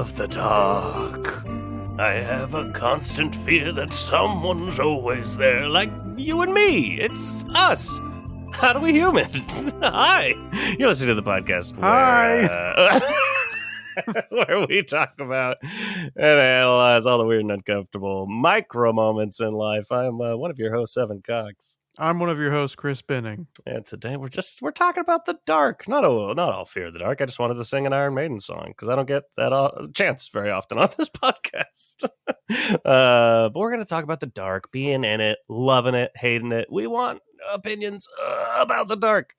of the dark. I have a constant fear that someone's always there, like you and me. It's us. How do we human? Hi. You're listening to the podcast where, where we talk about and analyze all the weird and uncomfortable micro moments in life. I'm one of your hosts, Evan Cox. I'm one of your hosts, Chris Binning. And today we're talking about the dark. Not all fear of the dark. I just wanted to sing an Iron Maiden song because I don't get that chance very often on this podcast. But we're going to talk about the dark, being in it, loving it, hating it. We want opinions about the dark.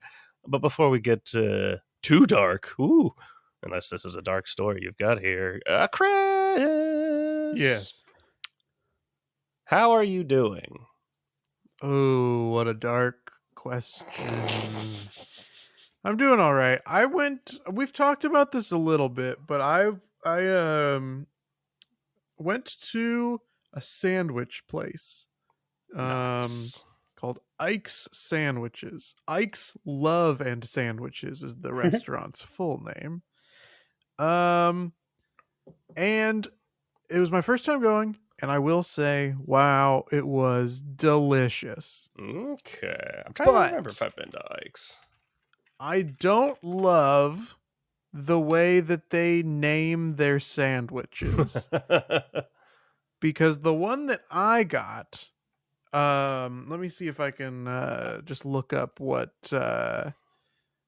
But before we get too dark, unless this is a dark story you've got here, Chris. Yes. How are you doing? Oh, what a dark question. I'm doing all right. We've talked about this a little bit, but I went to a sandwich place Nice. called Ike's Sandwiches. Ike's Love and Sandwiches is the restaurant's full name. And it was my first time going. And I will say, wow, it was delicious. Okay. I'm trying to remember if I've been to Ike's. I don't love the way that they name their sandwiches. Because the one that I got, let me see if I can just look up what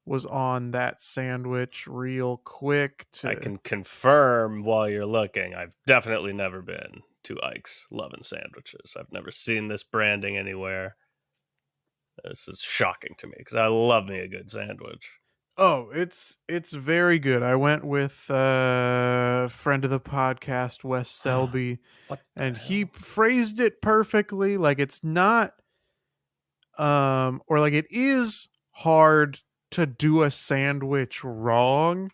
was on that sandwich real quick. I can confirm while you're looking, I've definitely never been to Ike's Love and Sandwiches. I've never seen this branding anywhere. This is shocking to me because I love me a good sandwich. Oh, it's very good. I went with a friend of the podcast, Wes Selby, and he phrased it perfectly. Like it's not, or like it is hard to do a sandwich wrong,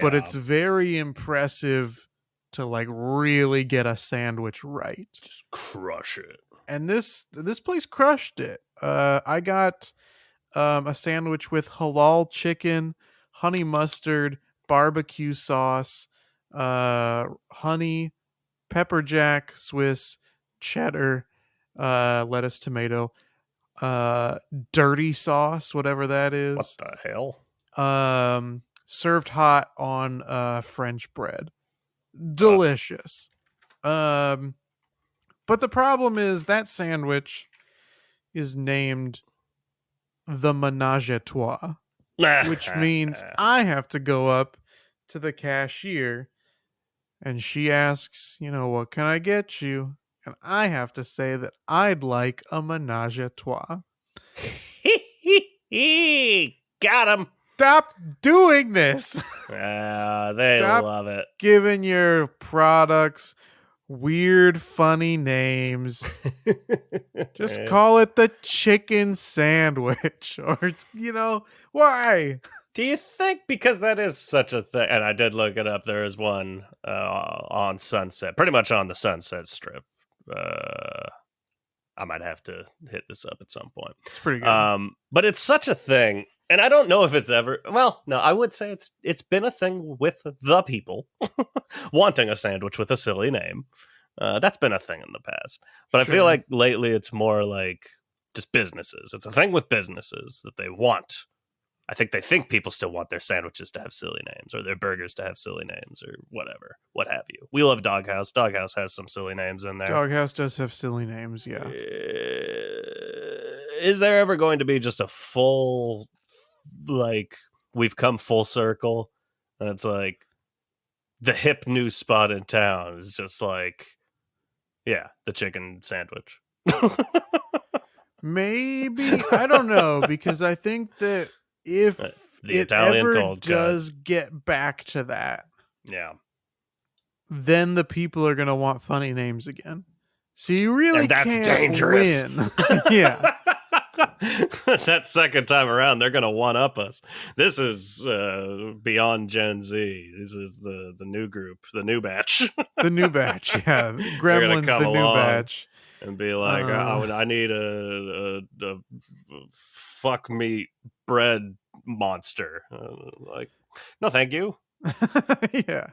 but it's very impressive to like really get a sandwich right. Just crush it. And this place crushed it. I got a sandwich with halal chicken, honey mustard, barbecue sauce, honey, pepper jack, Swiss, cheddar, lettuce, tomato, dirty sauce, whatever that is. What the hell? Served hot on French bread. Delicious. But the problem is that sandwich is named the Menage a Trois, which means I have to go up to the cashier and she asks, what can I get you? And I have to say that I'd like a Menage a Trois. Got him. Stop doing this. They Stop love it. Giving your products weird, funny names. Just call it the chicken sandwich, or why? Do you think because that is such a thing? And I did look it up. There is one on Sunset, pretty much on the Sunset Strip. I might have to hit this up at some point. It's pretty good. But it's such a thing. And I don't know if it's ever, well, no, I would say it's been a thing with the people wanting a sandwich with a silly name. That's been a thing in the past. But Sure. I feel like lately it's more like just businesses. It's a thing with businesses that they want. I think they think people still want their sandwiches to have silly names or their burgers to have silly names or whatever, what have you. We love Doghouse. Doghouse has some silly names in there. Doghouse does have silly names, yeah. Is there ever going to be just a full, like, we've come full circle and it's like the hip new spot in town is just like, yeah, the chicken sandwich? Maybe, I don't know, because I think that if the it Italian ever cold does get back to that, yeah, then the people are going to want funny names again. So you really and that's can't dangerous. win. Yeah. That second time around, they're going to one-up us. This is beyond Gen Z. This is the new group, the new batch. The new batch, yeah. Gremlins, the new batch. And be like, I need a fuck meat bread monster. Like, no, thank you. Yeah,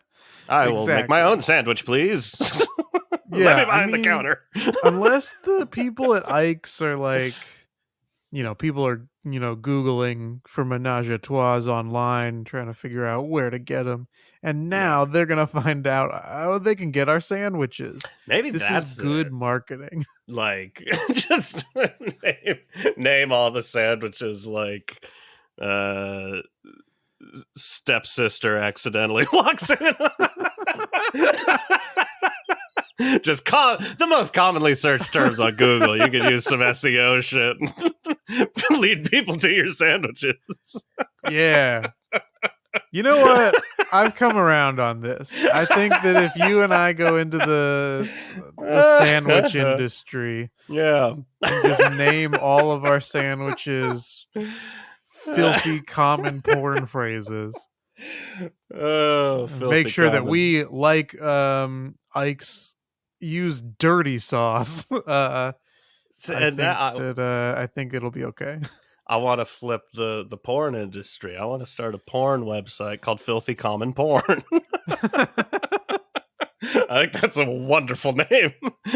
I will make my exactly. own sandwich, please. Let me Yeah, I behind the mean, counter. unless the people at Ike's are like, people are, Googling for menage a trois online, trying to figure out where to get them. And Yeah. now they're going to find out how they can get our sandwiches. Maybe This is that's good it. marketing. Like, just name all the sandwiches like uh stepsister accidentally walks in. Just the most commonly searched terms on Google. You could use some SEO shit to lead people to your sandwiches. Yeah. You know what? I've come around on this. I think that if you and I go into the sandwich industry Yeah. and just name all of our sandwiches filthy common porn phrases, Oh, make filthy sure that common. we like Ike's use dirty sauce. I And think that, that I think it'll be okay. I want to flip the porn industry. I want to start a porn website called Filthy Common Porn. I think that's a wonderful name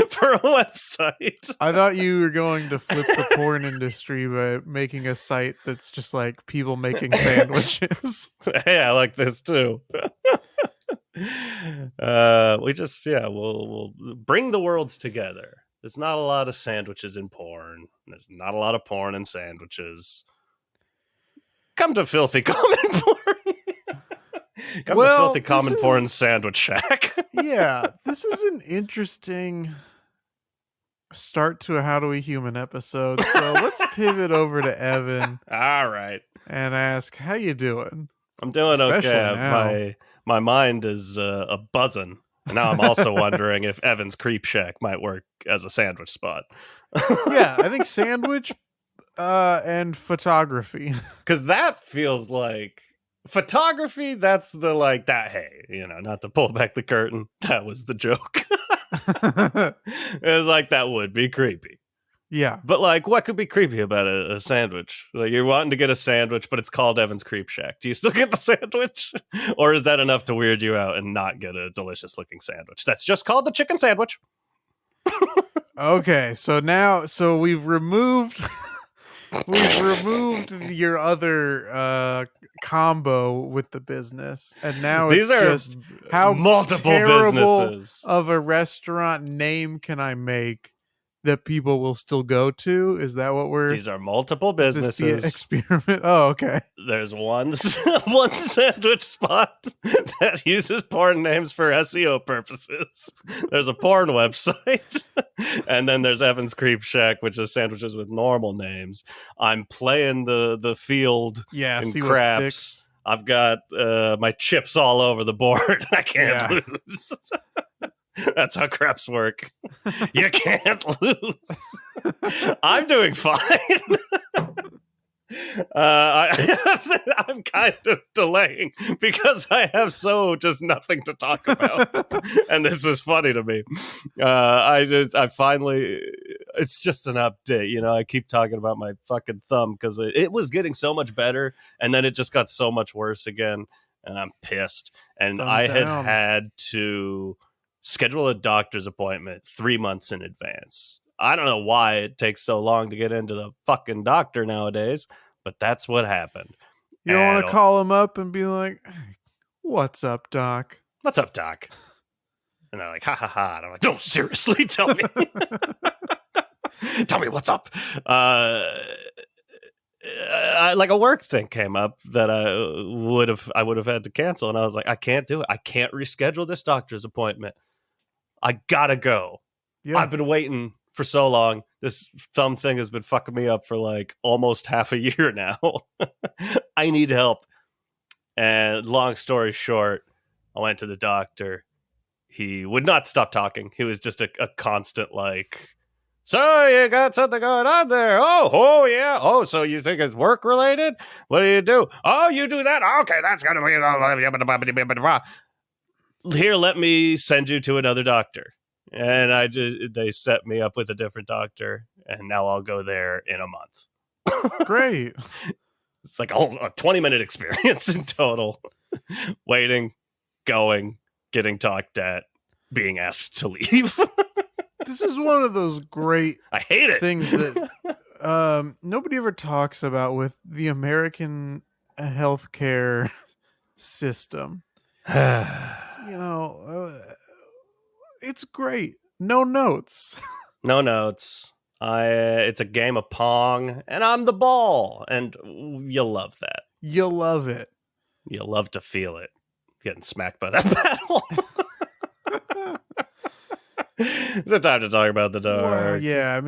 for a website. I thought you were going to flip the porn industry by making a site that's just like people making sandwiches. Hey, I like this too. We'll bring the worlds together. There's not a lot of sandwiches in porn. There's not a lot of porn and sandwiches. Come to Filthy Common Porn. Come to Well, Filthy this Common Porn is Sandwich Shack. yeah, this is an interesting start to a How Do We Human episode. So let's pivot over to Evan All right. and ask, how you doing? I'm doing Especially okay. now. My mind is a buzzing. And now I'm also wondering if Evan's Creep Shack might work as a sandwich spot. Yeah, I think sandwich and photography. Because that feels like photography. That's the like that. Hey, not to pull back the curtain. That was the joke. It was like that would be creepy. Yeah. But like, what could be creepy about a sandwich? Like you're wanting to get a sandwich, but it's called Evan's Creep Shack. Do you still get the sandwich, or is that enough to weird you out and not get a delicious looking sandwich? That's just called the chicken sandwich. Okay, so we've removed your other combo with the business, and now These it's are just how multiple terrible businesses. of a restaurant name can I make that people will still go to? Is that what we're? These are multiple Is this the businesses. experiment? Oh, okay. There's one sandwich spot that uses porn names for SEO purposes. There's a porn website, and then there's Evan's Creep Shack, which is sandwiches with normal names. I'm playing the field Yeah, in see what craps. sticks. I've got my chips all over the board. I can't lose. That's how craps work. You can't lose. I'm doing fine. I'm kind of delaying because I have just nothing to talk about, and this is funny to me. I finally, it's just an update. I keep talking about my fucking thumb because it was getting so much better, and then it just got so much worse again, and I'm pissed. And Thumbs I down. had to schedule a doctor's appointment 3 months in advance. I don't know why it takes so long to get into the fucking doctor nowadays, but that's what happened. You don't want to call him up and be like, hey, "What's up, doc? What's up, doc?" And they're like, "Ha ha ha!" And I'm like, "No, seriously, tell me, tell me what's up." Like a work thing came up that I would have had to cancel, and I was like, I can't do it. I can't reschedule this doctor's appointment. I gotta go. Yeah. I've been waiting for so long. This thumb thing has been fucking me up for like almost half a year now. I need help. And long story short, I went to the doctor. He would not stop talking. He was just a constant like, "So you got something going on there? Oh yeah. Oh, so you think it's work related? What do you do? Oh, you do that? Okay, that's gonna be here. Let me send you to another doctor." And they set me up with a different doctor, and now I'll go there in a month. Great. It's like a 20-minute experience in total. Waiting, going, getting talked at, being asked to leave. This is one of those great I hate it. things that nobody ever talks about with the American healthcare system. It's great. No notes. No notes. It's a game of Pong, and I'm the ball, and you love that. You love it. You love to feel it. Getting smacked by that paddle. Is it time to talk about the dark? Well, yeah, I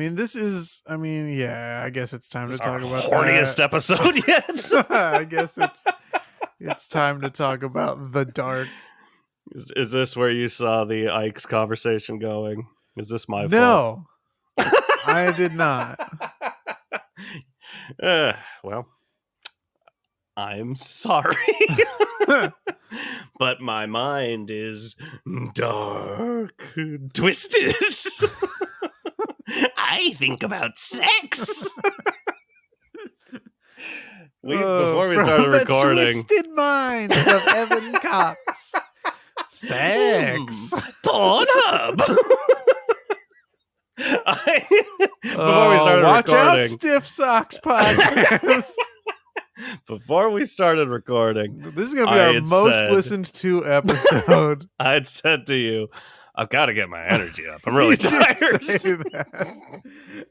guess it's time to talk about horniest that. episode yet. I guess it's time to talk about the dark. Is this where you saw the Ike's conversation going? Is this my fault? No, I did not. Well, I'm sorry. But my mind is dark, twisted. I think about sex. Before we started recording, the twisted mind of Evan Cox. Sex. Pornhub. Before we started watch recording, out, Stiff Socks podcast. Before we started recording, this is gonna be our most listened to episode. I had said to you, I've got to get my energy up. I'm really tired. Say that.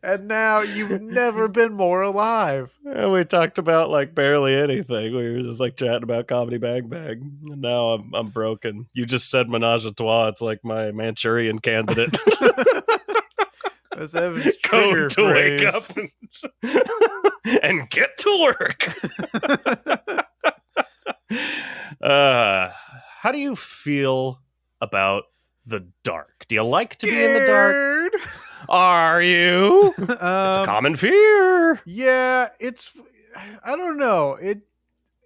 And now you've never been more alive. And we talked about like barely anything. We were just like chatting about Comedy Bang Bang. And now I'm broken. You just said menage a trois. It's like my Manchurian Candidate. That's Evan's trigger to phrase. wake up and get to work. How do you feel about the dark? Do you like to be in the dark? Are you? It's a common fear. Yeah, I don't know.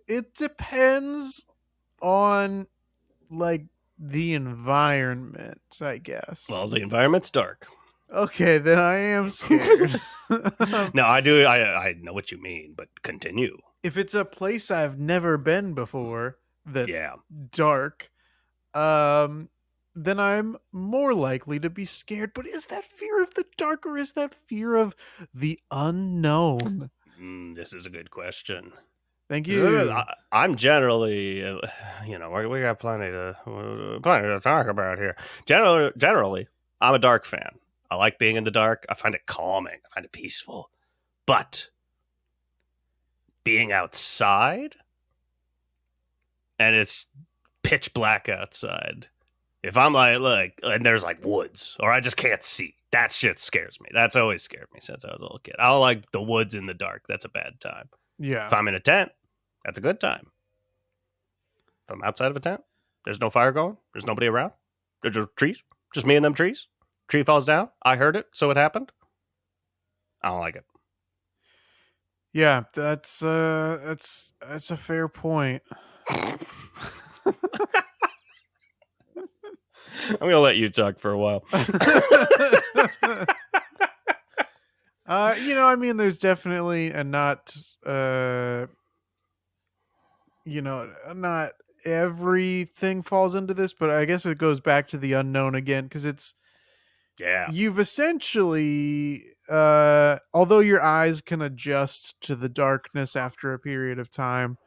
It depends on like the environment, I guess. Well, the environment's dark. Okay, then I am scared. No, I do. I know what you mean, but continue. If it's a place I've never been before that's dark, then I'm more likely to be scared. But is that fear of the dark or is that fear of the unknown? This is a good question. Thank you. I'm generally, we got plenty to talk about here. Generally, I'm a dark fan. I like being in the dark. I find it calming. I find it peaceful. But being outside and it's pitch black outside, if I'm like, and there's like woods or I just can't see, that shit scares me. That's always scared me since I was a little kid. I don't like the woods in the dark. That's a bad time. Yeah. If I'm in a tent, that's a good time. If I'm outside of a tent, there's no fire going. There's nobody around. There's just trees. Just me and them trees. Tree falls down. I heard it, so it happened. I don't like it. Yeah, that's a fair point. I'm gonna let you talk for a while. There's definitely not everything falls into this, but I guess it goes back to the unknown again because you've essentially although your eyes can adjust to the darkness after a period of time,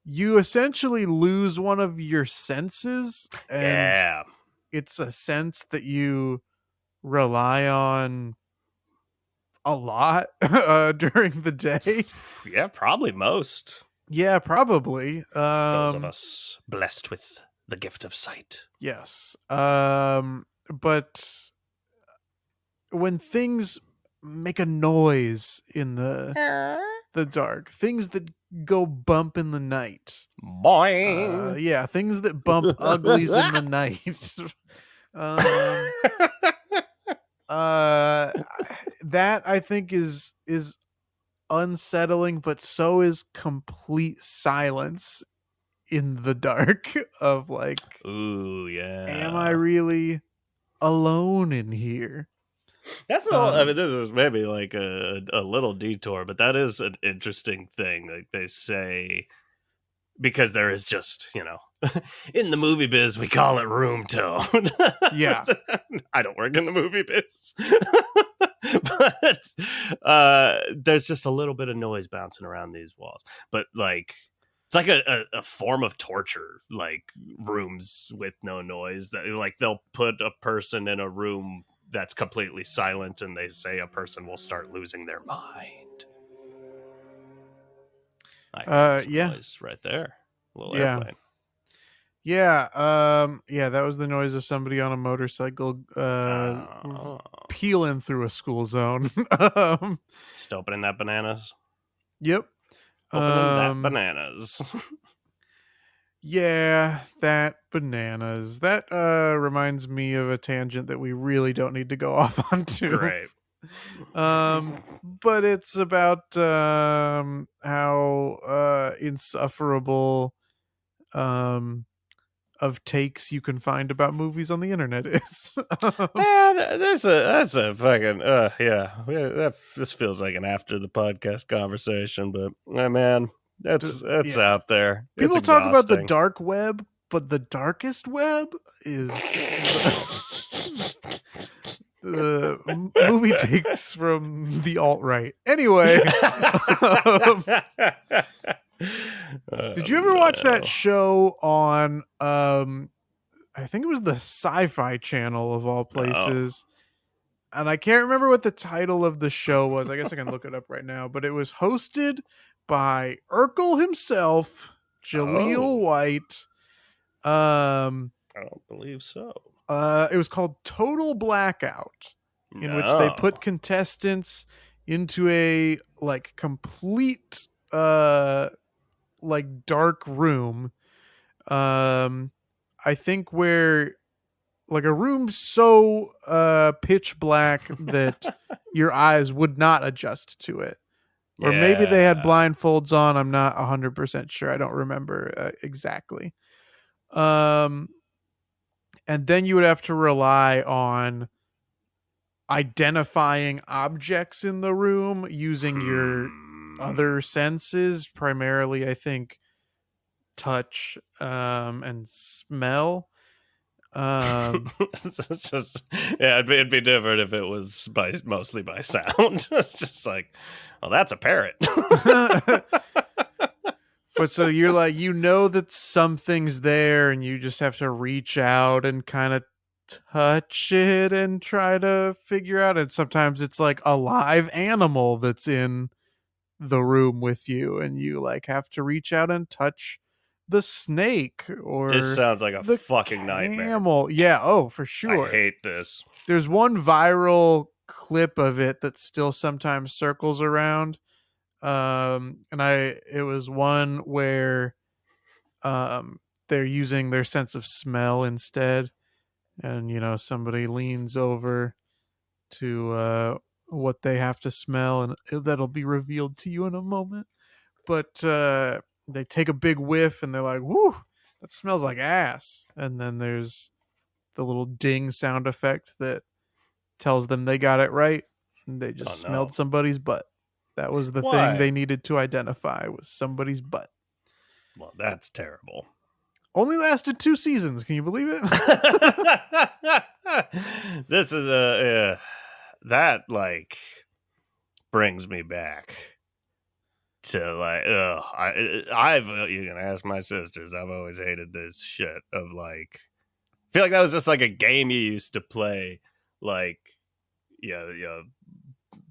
you essentially lose one of your senses, and it's a sense that you rely on a lot during the day. Yeah, probably most. Yeah, probably. Those of us blessed with the gift of sight. Yes. But when things make a noise in the dark, things that go bump in the night. Boing. Things that bump uglies in the night. That I think is unsettling, but so is complete silence in the dark of like, ooh, yeah. Am I really alone in here? That's this is maybe like a little detour, but that is an interesting thing. Like they say, because there is just, in the movie biz, we call it room tone. Yeah. I don't work in the movie biz. But there's just a little bit of noise bouncing around these walls. But like, it's like a form of torture, like rooms with no noise. That like they'll put a person in a room that's completely silent, and they say a person will start losing their mind. I got some noise right there. A little airplane. Yeah, that was the noise of somebody on a motorcycle peeling through a school zone. Just opening that bananas. Yep. Opening that bananas. Yeah, that bananas. That reminds me of a tangent that we really don't need to go off onto. Great. But it's about how insufferable of takes you can find about movies on the internet is. Man, that's a fucking this feels like an after the podcast conversation, but man, that's out there. People talk about the dark web, but the darkest web is movie takes from the alt-right. Anyway, did you ever watch that show on I think it was the Sci-Fi Channel of all places? And I can't remember what the title of the show was. I guess I can look it up right now, but it was hosted by Urkel himself, Jaleel White. I don't believe so. It was called Total Blackout, in which they put contestants into a like complete like dark room. I think where like a room so pitch black that your eyes would not adjust to it. Or maybe they had blindfolds on. I'm not 100% sure. I don't remember exactly. And then you would have to rely on identifying objects in the room using your other senses, primarily, I think, touch and smell. It's just it'd be different if it was mostly by sound. It's just like, oh, that's a parrot. But so you're like, that something's there, and you just have to reach out and kind of touch it and try to figure out it. Sometimes it's like a live animal that's in the room with you, and you like have to reach out and touch the snake. Or this sounds like a fucking nightmare. Yeah, oh, for sure. I hate this. There's one viral clip of it that still sometimes circles around. It was one where they're using their sense of smell instead, and somebody leans over to what they have to smell, and that'll be revealed to you in a moment. But they take a big whiff and they're like, "Whoo, that smells like ass." And then there's the little ding sound effect that tells them they got it right, and they just smelled somebody's butt. That was the thing they needed to identify, was somebody's butt. Well, that's terrible. Only lasted 2 seasons. Can you believe it? This is that like brings me back to like, I've you can ask my sisters. I've always hated this shit of like, I feel like that was just like a game you used to play, like,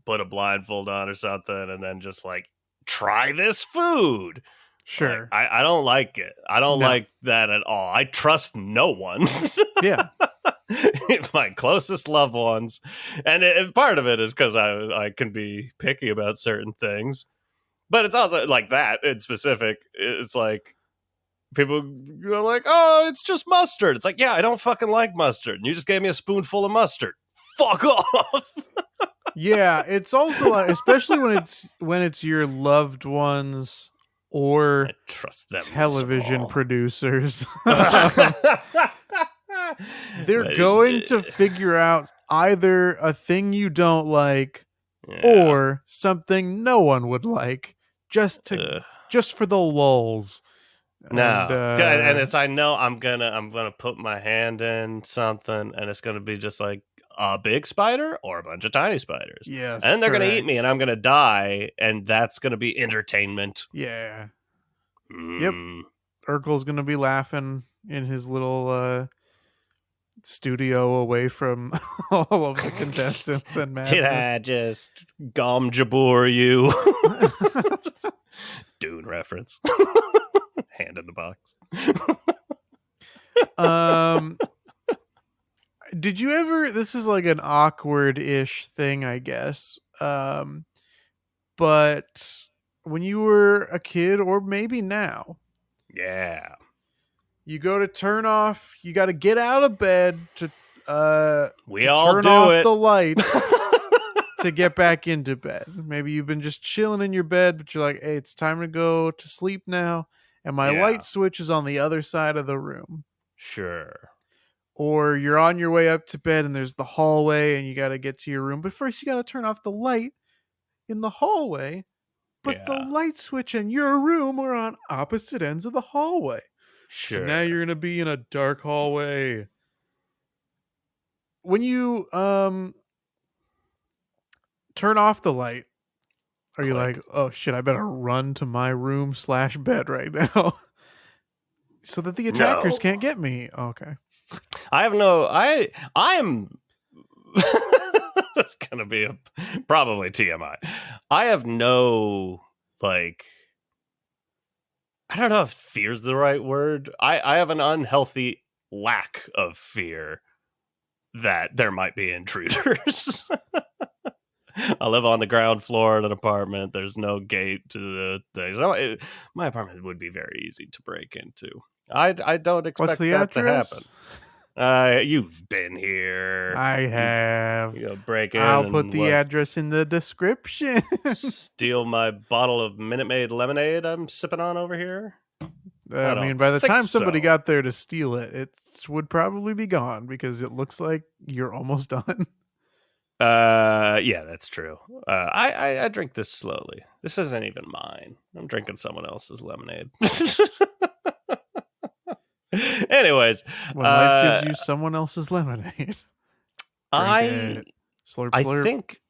put a blindfold on or something, and then just like try this food. Sure. Like, I don't like it. I don't like that at all. I trust no one. Yeah. My closest loved ones. And part of it is because I can be picky about certain things. But it's also like that in specific. It's like people go like, oh, it's just mustard. It's like, yeah, I don't fucking like mustard. And you just gave me a spoonful of mustard. Fuck off. Yeah, it's also like, especially when it's your loved ones or I trust them television producers. They're going to figure out either a thing you don't like or something no one would like, just for the lulz. And No, and it's I know I'm gonna put my hand in something, and it's gonna be just like a big spider or a bunch of tiny spiders, yes, and they're gonna eat me, correct. and I'm gonna die, and that's gonna be entertainment. Yeah. Yep. Mm. Urkel's gonna be laughing in his little studio away from all of the contestants and Did madness. I just gom jabur you? Dune reference. Hand in the box. um did you ever, this is like an awkward-ish thing, I guess. But when you were a kid, or maybe now, Yeah, you go to turn off, you got to get out of bed we to all turn do off it. the lights to get back into bed. Maybe you've been just chilling in your bed, but you're like, hey, it's time to go to sleep now. And my Yeah, light switch is on the other side of the room. sure. Or you're on your way up to bed and there's the hallway and you got to get to your room. But first, you got to turn off the light in the hallway. But the Yeah, light switch and your room are on opposite ends of the hallway. So now sure. you're going to be in a dark hallway. When you turn off the light, are you like, Click. oh shit, I better run to my room / bed right now so that the attackers No, can't get me? Okay. I have no. I'm. It's gonna be probably TMI. I have no like. I don't know if fear's the right word. I have an unhealthy lack of fear that there might be intruders. I live on the ground floor in an apartment. There's no gate to the thing. So my apartment would be very easy to break into. I don't What's expect the that to happen. address? You've been here. I You have. break in I'll put and the what? address in the description. Steal my bottle of Minute Maid lemonade I'm sipping on over here? I I mean, don't by the think time somebody so. got there to steal it, it would probably be gone because it looks like you're almost done. Yeah, that's true. I drink this slowly. This isn't even mine. I'm drinking someone else's lemonade. Anyways, When life gives uh, you someone else's lemonade, drink I it. Slurp, I slurp. think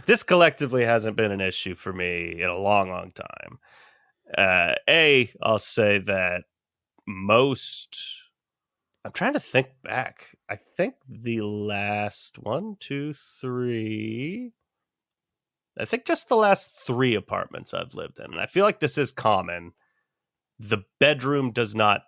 this collectively hasn't been an issue for me in a long, long time. I'll say that most. I'm trying to think back. I think the last one, two, three. I think just the last 3 apartments I've lived in, and I feel like this is common. The bedroom does not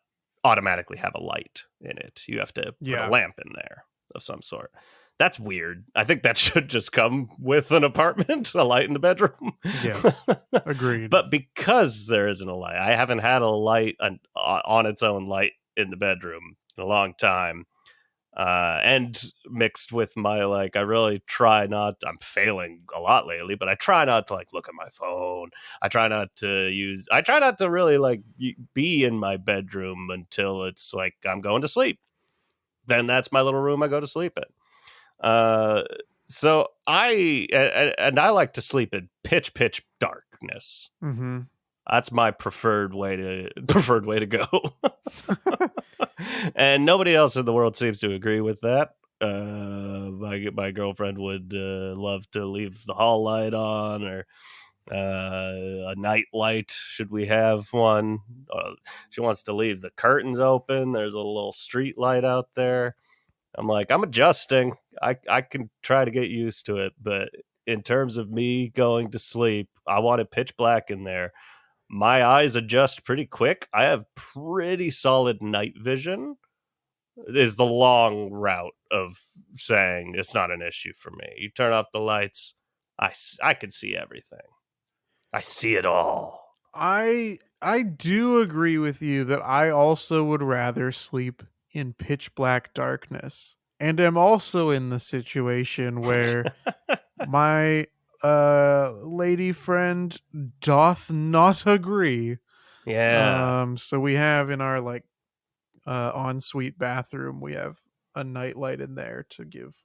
automatically have a light in it. You have to put a Yeah. lamp in there of some sort. That's weird. I think that should just come with an apartment, a light in the bedroom. Yes. Agreed. But because there isn't a light, I haven't had a light on its own light in the bedroom in a long time. And mixed with my like, I really try not. I'm failing a lot lately, but I try not to like look at my phone. I try not to use. I try not to really like be in my bedroom until it's like I'm going to sleep. Then that's my little room I go to sleep in. So and I like to sleep in pitch darkness. Mm-hmm. That's my preferred way to go. And nobody else in the world seems to agree with that. My girlfriend would love to leave the hall light on, or a night light should we have one. She wants to leave the curtains open. There's a little street light out there. I'm like, I'm adjusting. I can try to get used to it, but in terms of me going to sleep, I want it pitch black in there. My eyes adjust pretty quick. I have pretty solid night vision, is the long route of saying it's not an issue for me. You turn off the lights, I can see everything. I see it all. I do agree with you that I also would rather sleep in pitch black darkness. And am also in the situation where my lady friend doth not agree. Yeah. So we have in our like ensuite bathroom, we have a nightlight in there to give,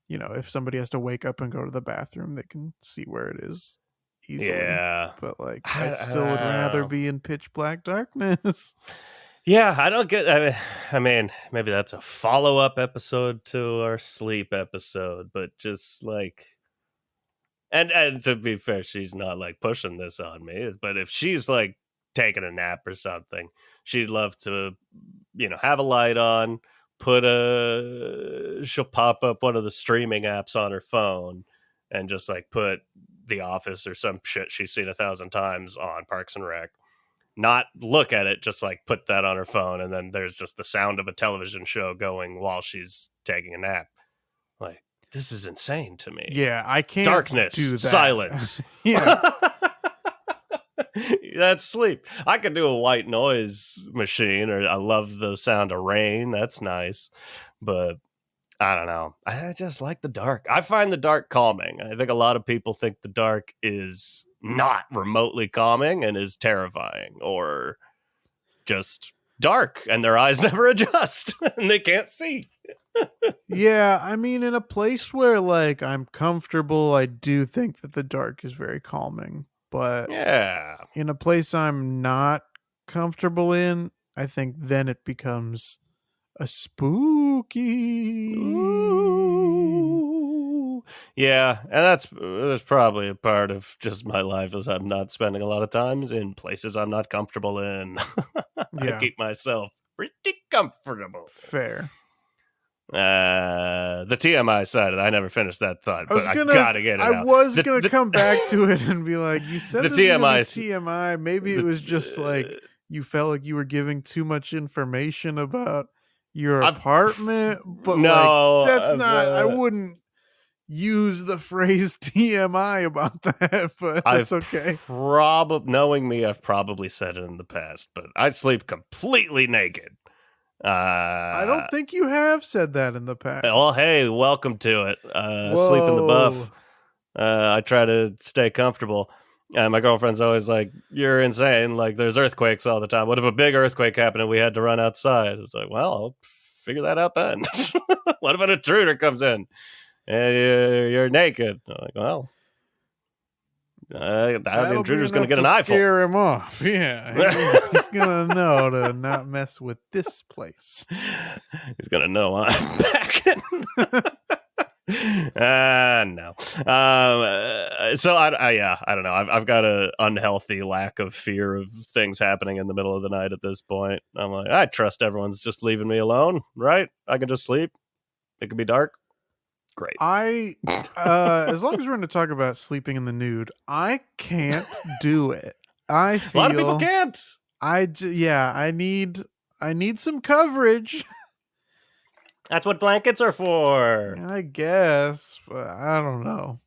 if somebody has to wake up and go to the bathroom, they can see where it is easily. Yeah. But like, I still would rather be in pitch black darkness. Yeah, I don't get. I mean, maybe that's a follow-up episode to our sleep episode, but just like, and to be fair, she's not like pushing this on me. But if she's like taking a nap or something, she'd love to, have a light on, she'll pop up one of the streaming apps on her phone, and just like put The Office or some shit she's seen 1,000 times on Parks and Rec. Not look at it, just like put that on her phone, and then there's just the sound of a television show going while she's taking a nap. Like, this is insane to me. Yeah, I can't Darkness, do that. silence. Yeah. That's sleep. I could do a white noise machine, or I love the sound of rain. That's nice. But I don't know. I just like the dark. I find the dark calming. I think a lot of people think the dark is not remotely calming and is terrifying, or just dark and their eyes never adjust and they can't see. Yeah, I mean, in a place where like I'm comfortable, I do think that the dark is very calming. But Yeah. in a place I'm not comfortable in, I think then it becomes a spooky. Ooh. Yeah, and that's probably a part of just my life, is I'm not spending a lot of times in places I'm not comfortable in. Yeah. I keep myself pretty comfortable. Fair. The TMI side of it, I never finished that thought, but I gotta get it I out. was gonna come back to it and be like, you said The this was gonna be TMI TMI. Maybe it was just like you felt like you were giving too much information about your apartment, but no, like that's not. I wouldn't use the phrase TMI about that, but that's okay. Knowing me, I've probably said it in the past, but I sleep completely naked. I don't think you have said that in the past. Well, hey, welcome to it. Sleep in the buff. I try to stay comfortable. My girlfriend's always like, you're insane. Like, there's earthquakes all the time. What if a big earthquake happened and we had to run outside? It's like, well, I'll figure that out then. What if an intruder comes in and you're naked? I'm like, well, that intruder's going to get an iPhone. Scare him off. Yeah. He's going to know to not mess with this place. He's going to know I'm back. No. So I don't know. I've got an unhealthy lack of fear of things happening in the middle of the night at this point. I'm like, I trust everyone's just leaving me alone, right? I can just sleep. It could be dark. Great. As long as we're going to talk about sleeping in the nude, I can't do it. I feel a lot of people can't. I need some coverage. That's what blankets are for. I guess, but I don't know.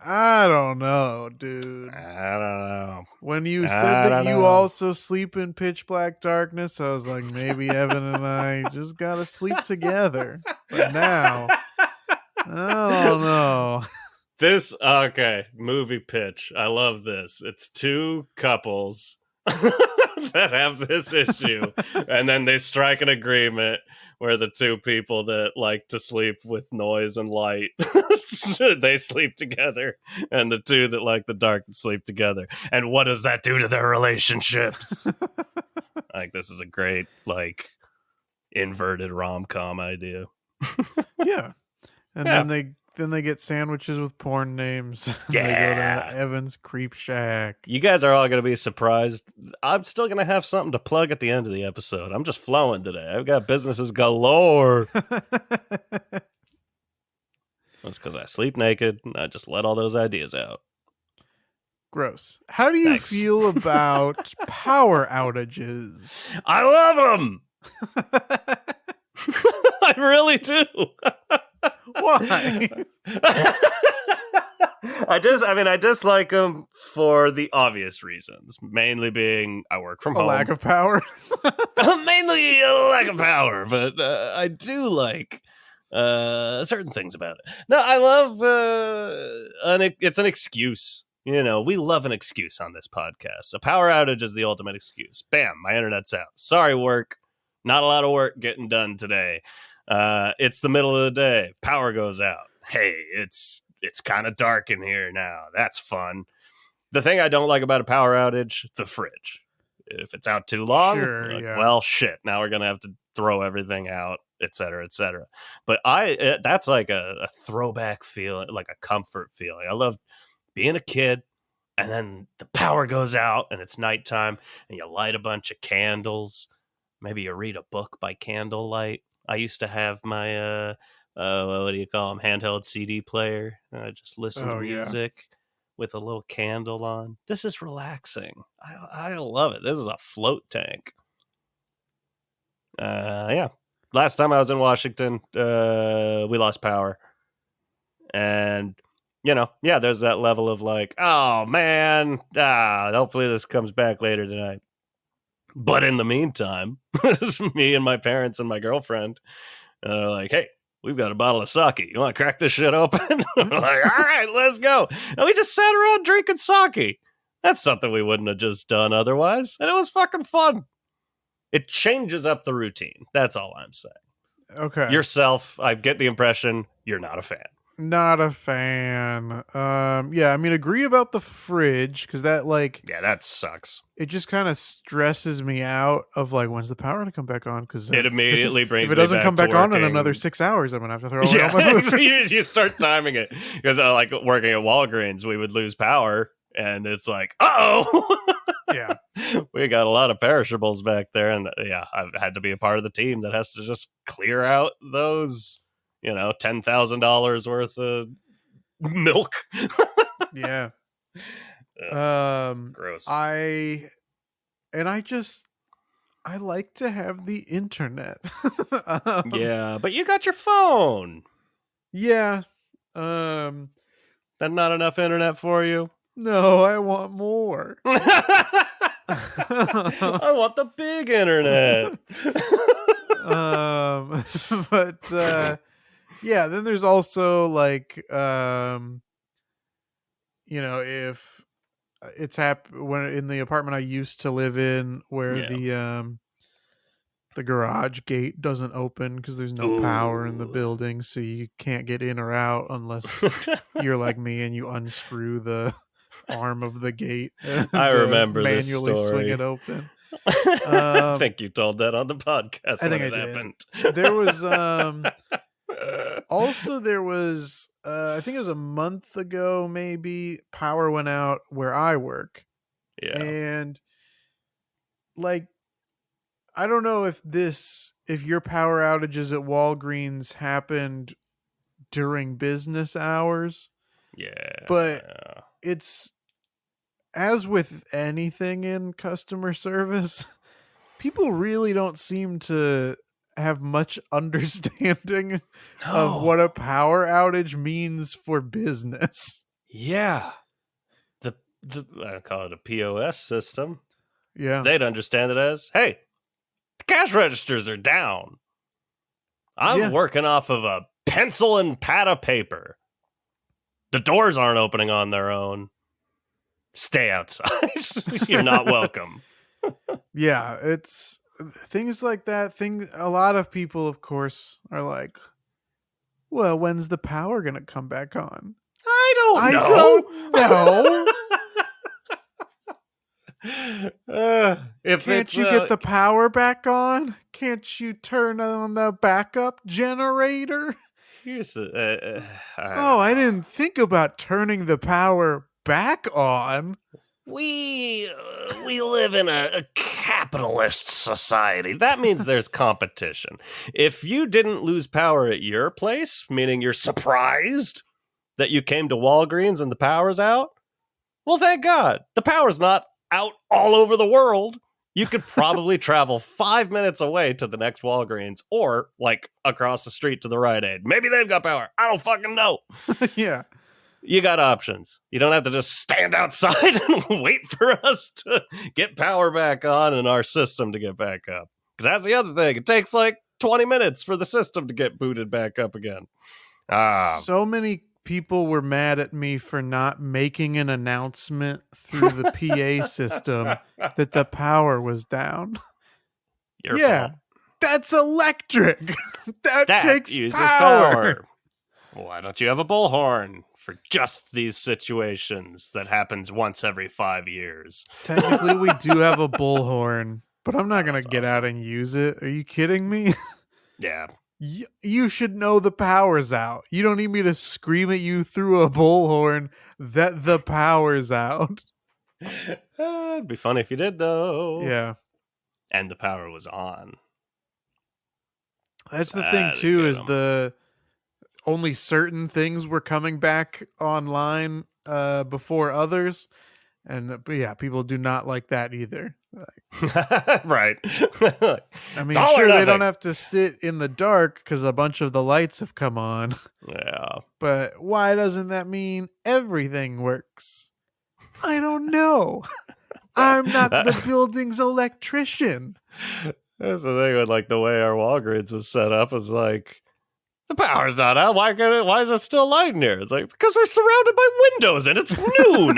I don't know, dude. I don't know. When you said that you also sleep in pitch black darkness, I was like, maybe Evan and I just gotta sleep together. But now, I don't know. Okay, movie pitch. I love this. It's two couples that have this issue, and then they strike an agreement where the two people that like to sleep with noise and light, they sleep together, and the two that like the dark sleep together. And what does that do to their relationships? Like, this is a great, like, inverted rom-com idea. Yeah. And then they get sandwiches with porn names. Yeah. They go to Evan's Creep Shack. You guys are all going to be surprised. I'm still going to have something to plug at the end of the episode. I'm just flowing today. I've got businesses galore. That's because I sleep naked and I just let all those ideas out. Gross. How do you feel about power outages? I love them. I really do. Why? I dislike them for the obvious reasons. Mainly being I work from home. A lack of power? Mainly a lack of power, but I do like certain things about it. No, I love it's an excuse. You know, we love an excuse on this podcast. A power outage is the ultimate excuse. Bam, my internet's out. Sorry, work. Not a lot of work getting done today. It's the middle of the day. Power goes out. Hey, it's kind of dark in here now. That's fun. The thing I don't like about a power outage, the fridge. If it's out too long, Sure, like, yeah. well, shit, now we're going to have to throw everything out, et cetera, et cetera. But that's like a throwback feeling, like a comfort feeling. I love being a kid, and then the power goes out, and it's nighttime, and you light a bunch of candles. Maybe you read a book by candlelight. I used to have my, what do you call them, handheld CD player. I just listen to Oh, yeah. music with a little candle on. This is relaxing. I love it. This is a float tank. Yeah. Last time I was in Washington, we lost power. And, yeah, there's that level of like, oh, man, hopefully this comes back later tonight. But in the meantime, me and my parents and my girlfriend are like, hey, we've got a bottle of sake. You want to crack this shit open? We're like, all right, let's go. And we just sat around drinking sake. That's something we wouldn't have just done otherwise. And it was fucking fun. It changes up the routine. That's all I'm saying. Okay. Yourself, I get the impression you're not a fan. Not a fan. Yeah, I mean, agree about the fridge, because that, like, Yeah, that sucks. it just kind of stresses me out of like, when's the power going to come back on? Because It immediately brings if it me doesn't back come to back on in working. another 6 hours, I'm gonna have to throw away all Yeah, my food. you start timing it because like working at Walgreens, we would lose power, and it's like, Yeah. we got a lot of perishables back there, and yeah, I've had to be a part of the team that has to just clear out those, $10,000 worth of milk. Yeah. Gross. I like to have the internet. Yeah, but you got your phone. Yeah. That not enough internet for you? No, I want more. I want the big internet. But yeah, then there's also like if it's when in the apartment I used to live in, where the garage gate doesn't open because there's no power in the building, so you can't get in or out unless you're like me and you unscrew the arm of the gate and I remember manually this story. swing it open. I think you told that on the podcast. I think when I it did. happened. There was also there was I think it was a month ago, maybe, power went out where I work. Yeah. And like, I don't know if your power outages at Walgreens happened during business hours. Yeah. But it's, as with anything in customer service, people really don't seem to have much understanding of what a power outage means for business. Yeah. The I call it a POS system. Yeah. They'd understand it as, hey, the cash registers are down. I'm working off of a pencil and pad of paper. The doors aren't opening on their own. Stay outside. You're not welcome. Yeah, it's things like that. A lot of people, of course, are like, well, when's the power going to come back on? I don't know. Can't you get the power back on? Can't you turn on the backup generator? Here's I didn't think about turning the power back on. We live in a capitalist society. That means there's competition. If you didn't lose power at your place, meaning you're surprised that you came to Walgreens and the power's out, well, thank God. The power's not out all over the world. You could probably travel 5 minutes away to the next Walgreens or like across the street to the Rite Aid. Maybe they've got power. I don't fucking know. Yeah. You got options. You don't have to just stand outside and wait for us to get power back on and our system to get back up. Because that's the other thing. It takes like 20 minutes for the system to get booted back up again. So many people were mad at me for not making an announcement through the PA system that the power was down. Your fault. That's electric. that takes uses power. Why don't you have a bullhorn for just these situations that happens once every 5 years. Technically, we do have a bullhorn, but I'm not going to get awesome. out and use it. Are you kidding me? Yeah. You should know the power's out. You don't need me to scream at you through a bullhorn that the power's out. It'd be funny if you did, though. Yeah. And the power was on. That's the thing, too, is the only certain things were coming back online before others. And yeah, people do not like that either. Right. I mean, sure, they don't have to sit in the dark because a bunch of the lights have come on. Yeah. But why doesn't that mean everything works? I don't know. I'm not the building's electrician. That's the thing with like the way our wall grids was set up is like, the power's not out. Why is it still light in here? It's like, because we're surrounded by windows and it's noon.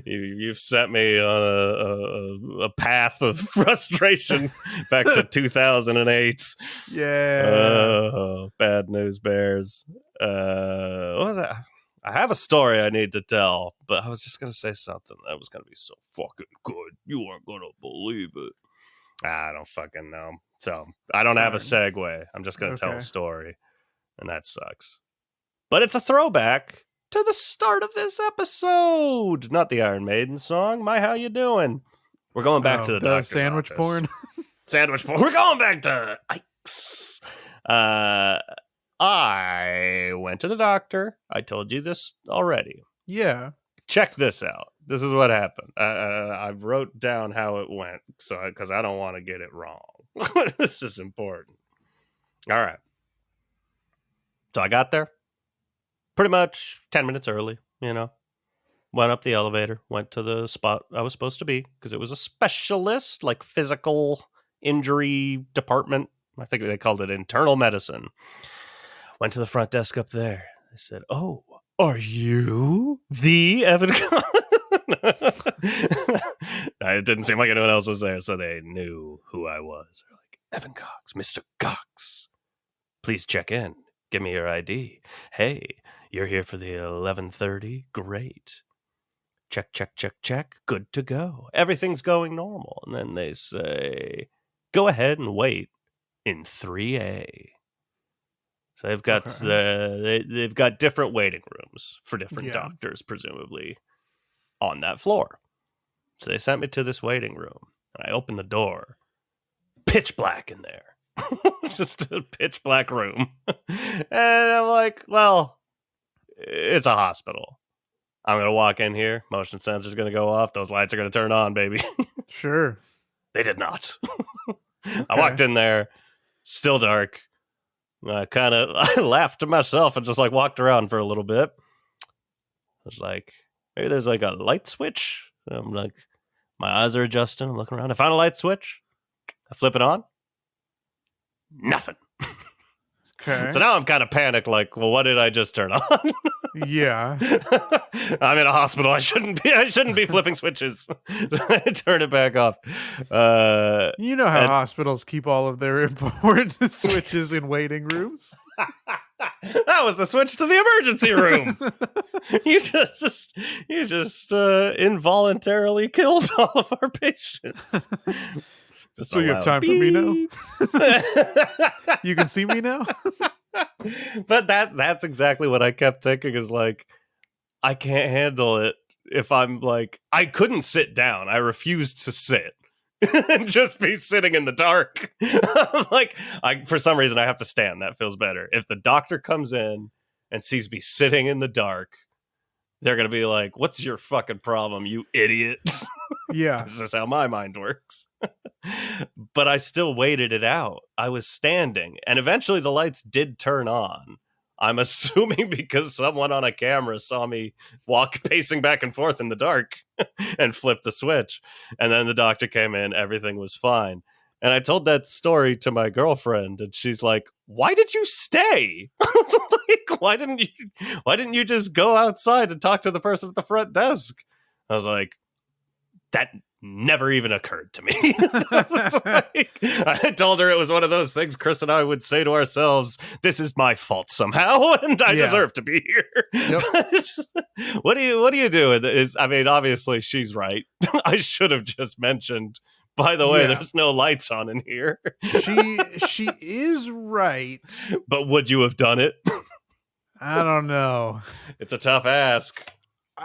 You've set me on a path of frustration back to 2008. Yeah. Bad news bears. What was that? I have a story I need to tell, but I was just going to say something that was going to be so fucking good. You aren't going to believe it. I don't fucking know. So I don't have a segue. I'm just going to tell a story, and that sucks. But it's a throwback to the start of this episode. Not the Iron Maiden song. My How You Doing? We're going back to the doctor's sandwich office. porn. Sandwich porn. We're going back to Ike's. I went to the doctor. I told you this already. Yeah. Check this out. This is what happened. I wrote down how it went, because I don't want to get it wrong. This is important. All right. So I got there pretty much 10 minutes early, Went up the elevator, went to the spot I was supposed to be, because it was a specialist, like physical injury department. I think they called it internal medicine. Went to the front desk up there. I said, "Oh, are you the Evan Cox?" It didn't seem like anyone else was there, so they knew who I was. They're like, "Evan Cox, Mr. Cox, please check in. Give me your ID. Hey, you're here for the 11:30? Great. Check, check, check, check. Good to go. Everything's going normal." And then they say, "Go ahead and wait in 3A." So they've got they've got different waiting rooms for different doctors, presumably, on that floor. So they sent me to this waiting room, and I opened the door. Pitch black in there. Just a pitch black room. And I'm like, well, it's a hospital. I'm going to walk in here. Motion sensor's going to go off. Those lights are going to turn on, baby. Sure. They did not. I walked in there, still dark. I laughed to myself and just like walked around for a little bit. I was like, maybe there's like a light switch. I'm like, my eyes are adjusting. I'm looking around. I found a light switch. I flip it on. Nothing. Okay. So now I'm kind of panicked, like, well, what did I just turn on? Yeah. I'm in a hospital. I shouldn't be flipping switches. I turn it back off. You know how hospitals keep all of their important switches in waiting rooms? That was the switch to the emergency room. You just involuntarily killed all of our patients. So you have time for me now? You can see me now? But that's exactly what I kept thinking, is like, I can't handle it if I'm like, I couldn't sit down. I refused to sit and just be sitting in the dark. Like, for some reason I have to stand. That feels better. If the doctor comes in and sees me sitting in the dark, they're going to be like, "What's your fucking problem, you idiot?" Yeah. This is how my mind works. But I still waited it out. I was standing, and eventually the lights did turn on. I'm assuming because someone on a camera saw me pacing back and forth in the dark and flipped the switch. And then the doctor came in. Everything was fine. And I told that story to my girlfriend, and she's like, "Why did you stay? Like, why didn't you just go outside and talk to the person at the front desk?" I was like, that never even occurred to me. I told her it was one of those things Chris and I would say to ourselves, this is my fault somehow, and I deserve to be here. Yep. What do you do? I mean, obviously she's right. I should have just mentioned, by the way, there's no lights on in here. She is right. But would you have done it? I don't know. It's a tough ask.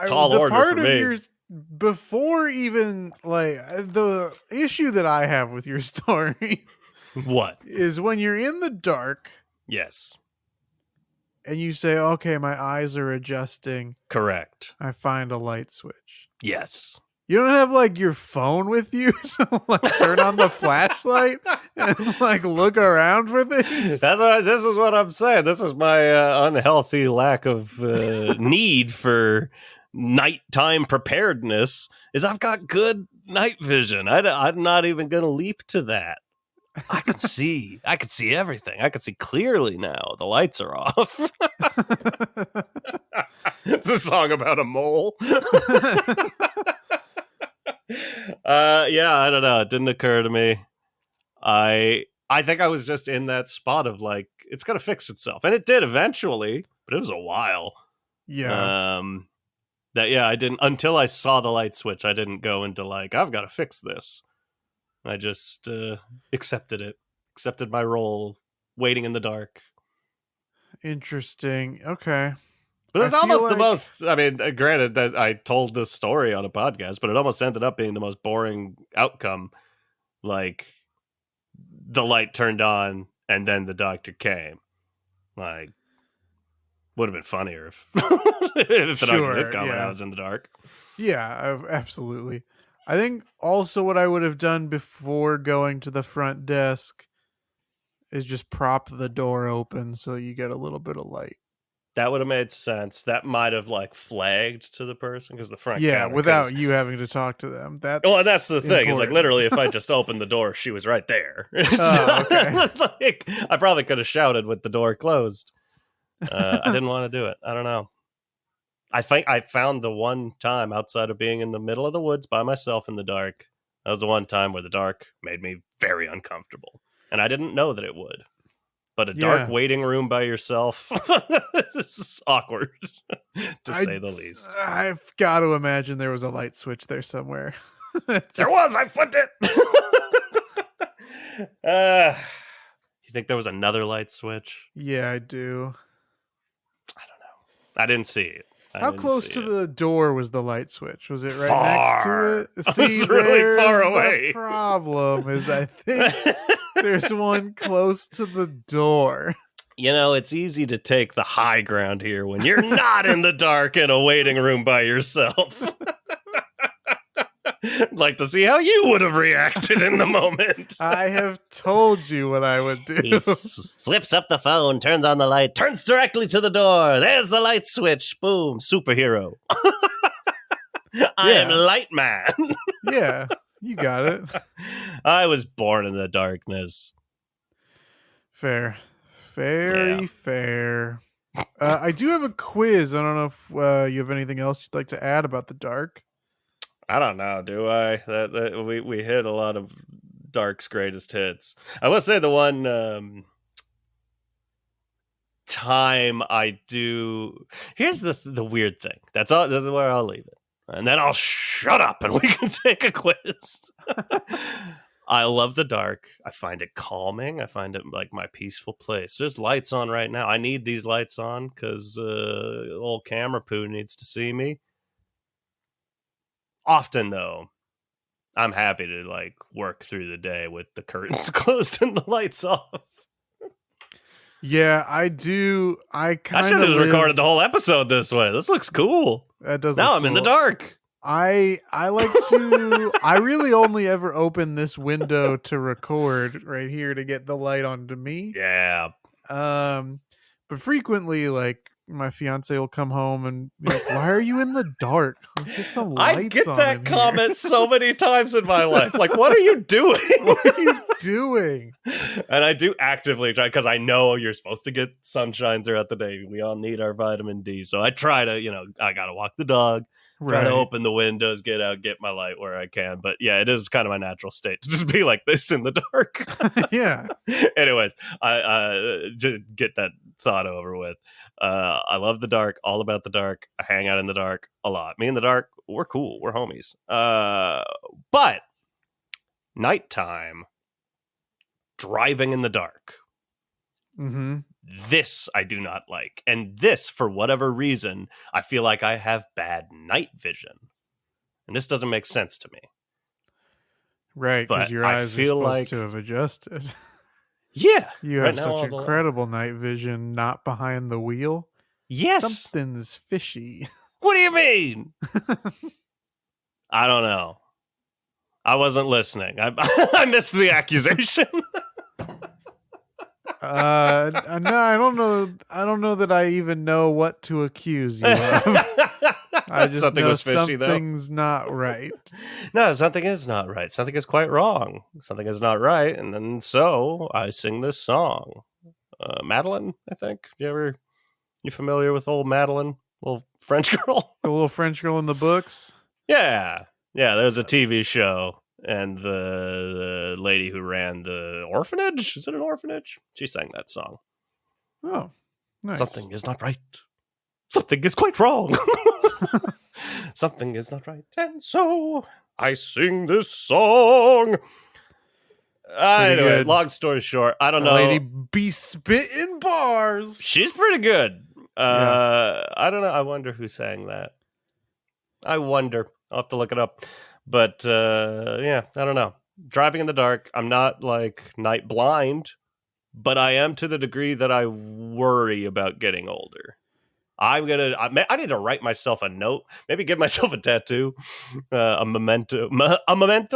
Tall order for me. Before even, like, the issue that I have with your story what is when you're in the dark, yes, and you say, okay, my eyes are adjusting, correct, I find a light switch. Yes. You don't have like your phone with you to like turn on the flashlight and like look around for things. This is what I'm saying. This is my unhealthy lack of need for nighttime preparedness. Is I've got good night vision. I'm not even going to leap to that. I can see everything. I can see clearly now. The lights are off. It's a song about a mole. Yeah, I don't know. It didn't occur to me. I think I was just in that spot of like, it's gonna fix itself, and it did eventually, but it was a while. Yeah. I didn't, until I saw the light switch. I didn't go into like, I've got to fix this. I just accepted my role, waiting in the dark. Interesting. Okay. But it was almost the most, I mean, granted that I told this story on a podcast, but it almost ended up being the most boring outcome. Like, the light turned on and then the doctor came. Like, would have been funnier if, if the doctor did come and I was in the dark. Yeah, absolutely. I think also what I would have done before going to the front desk is just prop the door open so you get a little bit of light. That would have made sense. That might have like flagged to the person because the front. Yeah, without you having to talk to them. That's the thing. It's like literally, if I just opened the door, she was right there. Oh, okay. Like, I probably could have shouted with the door closed. I didn't want to do it. I don't know. I think I found the one time outside of being in the middle of the woods by myself in the dark. That was the one time where the dark made me very uncomfortable, and I didn't know that it would. But a dark waiting room by yourself is awkward, to say the least. I've got to imagine there was a light switch there somewhere. There was! I flipped it! You think there was another light switch? Yeah, I do. I don't know. I didn't see it. How close to the door was the light switch? Was it right far. Next to it? See, it was really far away. The problem is I think there's one close to the door. You know, it's easy to take the high ground here when you're not in the dark in a waiting room by yourself. I'd like to see how you would have reacted in the moment. I have told you what I would do. He flips up the phone, turns on the light, turns directly to the door. There's the light switch. Boom. Superhero. I am Light Man. Yeah, you got it. I was born in the darkness. Fair. Very fair. I do have a quiz. I don't know if you have anything else you'd like to add about the dark. I don't know, do I? We hit a lot of Dark's greatest hits. I will say the one time I do. Here's the weird thing. That's all. This is where I'll leave it, and then I'll shut up and we can take a quiz. I love the dark. I find it calming. I find it like my peaceful place. There's lights on right now. I need these lights on because old camera poo needs to see me. Often, though, I'm happy to like work through the day with the curtains closed and the lights off. Yeah, I do. I should have recorded the whole episode this way. This looks cool. That does. Now I'm cool. in the dark. I like to. I really only ever open this window to record right here to get the light onto me. Yeah. But frequently, like my fiance will come home and be like, "Why are you in the dark? Let's get some I lights get on that in comment so many times in my life. Like, what are you doing? here." What are you doing? And I do actively try, because I know you're supposed to get sunshine throughout the day. We all need our vitamin D. So I try to, I got to walk the dog, try to open the windows, get out, get my light where I can. But yeah, it is kind of my natural state to just be like this in the dark. Yeah. Anyways, I just get that thought over with. I love the dark, all about the dark. I hang out in the dark a lot. Me and the dark, we're cool. We're homies. But nighttime, driving in the dark. Mm-hmm. This I do not like. And this, for whatever reason, I feel like I have bad night vision. And this doesn't make sense to me. Right, because But your I eyes are feel supposed like, to have adjusted. yeah. You right have now, such incredible night vision not behind the wheel. Yes. Something's fishy. What do you mean? I don't know. I wasn't listening. I missed the accusation. No, I don't know. I don't know that I even know what to accuse you of. I just Something know was fishy, something's not right. No, something is not right. Something is quite wrong. Something is not right. And then so I sing this song. Madeline, I think. You familiar with old Madeline? Little French girl? The little French girl in the books. Yeah. Yeah, there's a TV show. And the lady who ran the orphanage, is it an orphanage? She sang that song. Oh, nice. Something is not right. Something is quite wrong. Something is not right. And so I sing this song. Anyway, good. long story short, I don't know. Lady be spitting bars. She's pretty good. Yeah. I don't know. I wonder who sang that. I wonder. I'll have to look it up. But yeah, I don't know. Driving in the dark. I'm not like night blind, but I am to the degree that I worry about getting older. I need to write myself a note. Maybe give myself a tattoo, a memento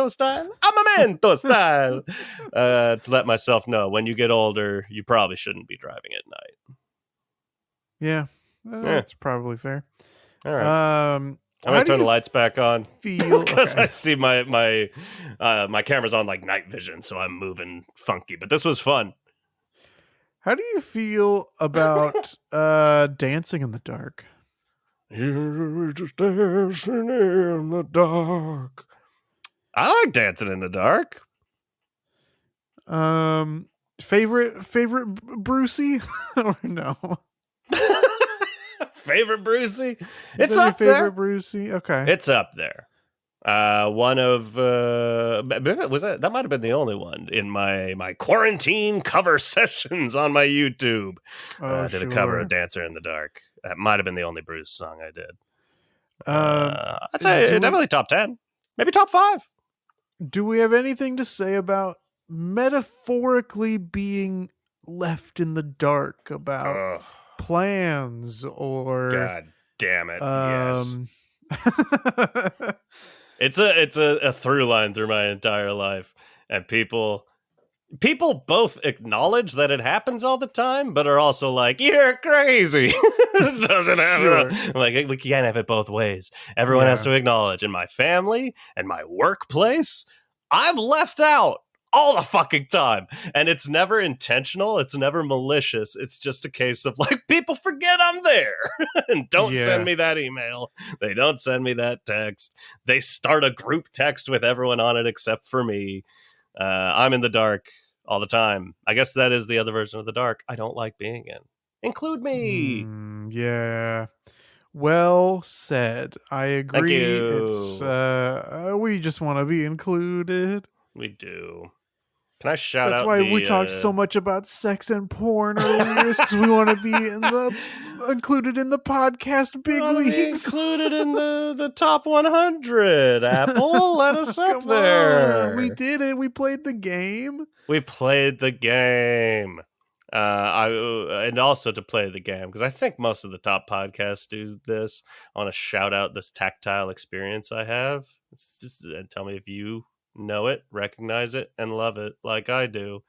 style, to let myself know when you get older, you probably shouldn't be driving at night. Yeah, that's probably fair. All right. I'm gonna turn the lights back on because I see my camera's on like night vision, so I'm moving funky. But this was fun. How do you feel about dancing in the dark? You're just dancing in the dark. I like dancing in the dark. Favorite Brucey or no? Favorite Brucey? It's up there. Favorite Brucey? Okay. It's up there. One of that might have been the only one in my quarantine cover sessions on my YouTube. I did a cover of Dancer in the Dark. That might have been the only Bruce song I did. I'd say definitely top 10, maybe top 5. Do we have anything to say about metaphorically being left in the dark about plans or? God damn it! Yes. It's a through line through my entire life, and people both acknowledge that it happens all the time, but are also like, "You're crazy." This doesn't happen. Sure. Like, we can't have it both ways. Everyone has to acknowledge. In my family and my workplace, I'm left out all the fucking time, and it's never intentional. It's never malicious. It's just a case of like, people forget I'm there and don't send me that email. They don't send me that text. They start a group text with everyone on it except for me. I'm in the dark all the time. I guess that is the other version of the dark I don't like being in. Include me. Yeah. Well said. I agree. Thank you. It's we just want to be included. We do. Can I shout out? That's why we talked so much about sex and porn earlier, because we want to be included in the podcast big leagues. Included in the top 100. Apple, let us up there. We did it. We played the game. And also to play the game, because I think most of the top podcasts do this. I want to shout out this tactile experience I have. And tell me if you know it, recognize it, and love it like I do.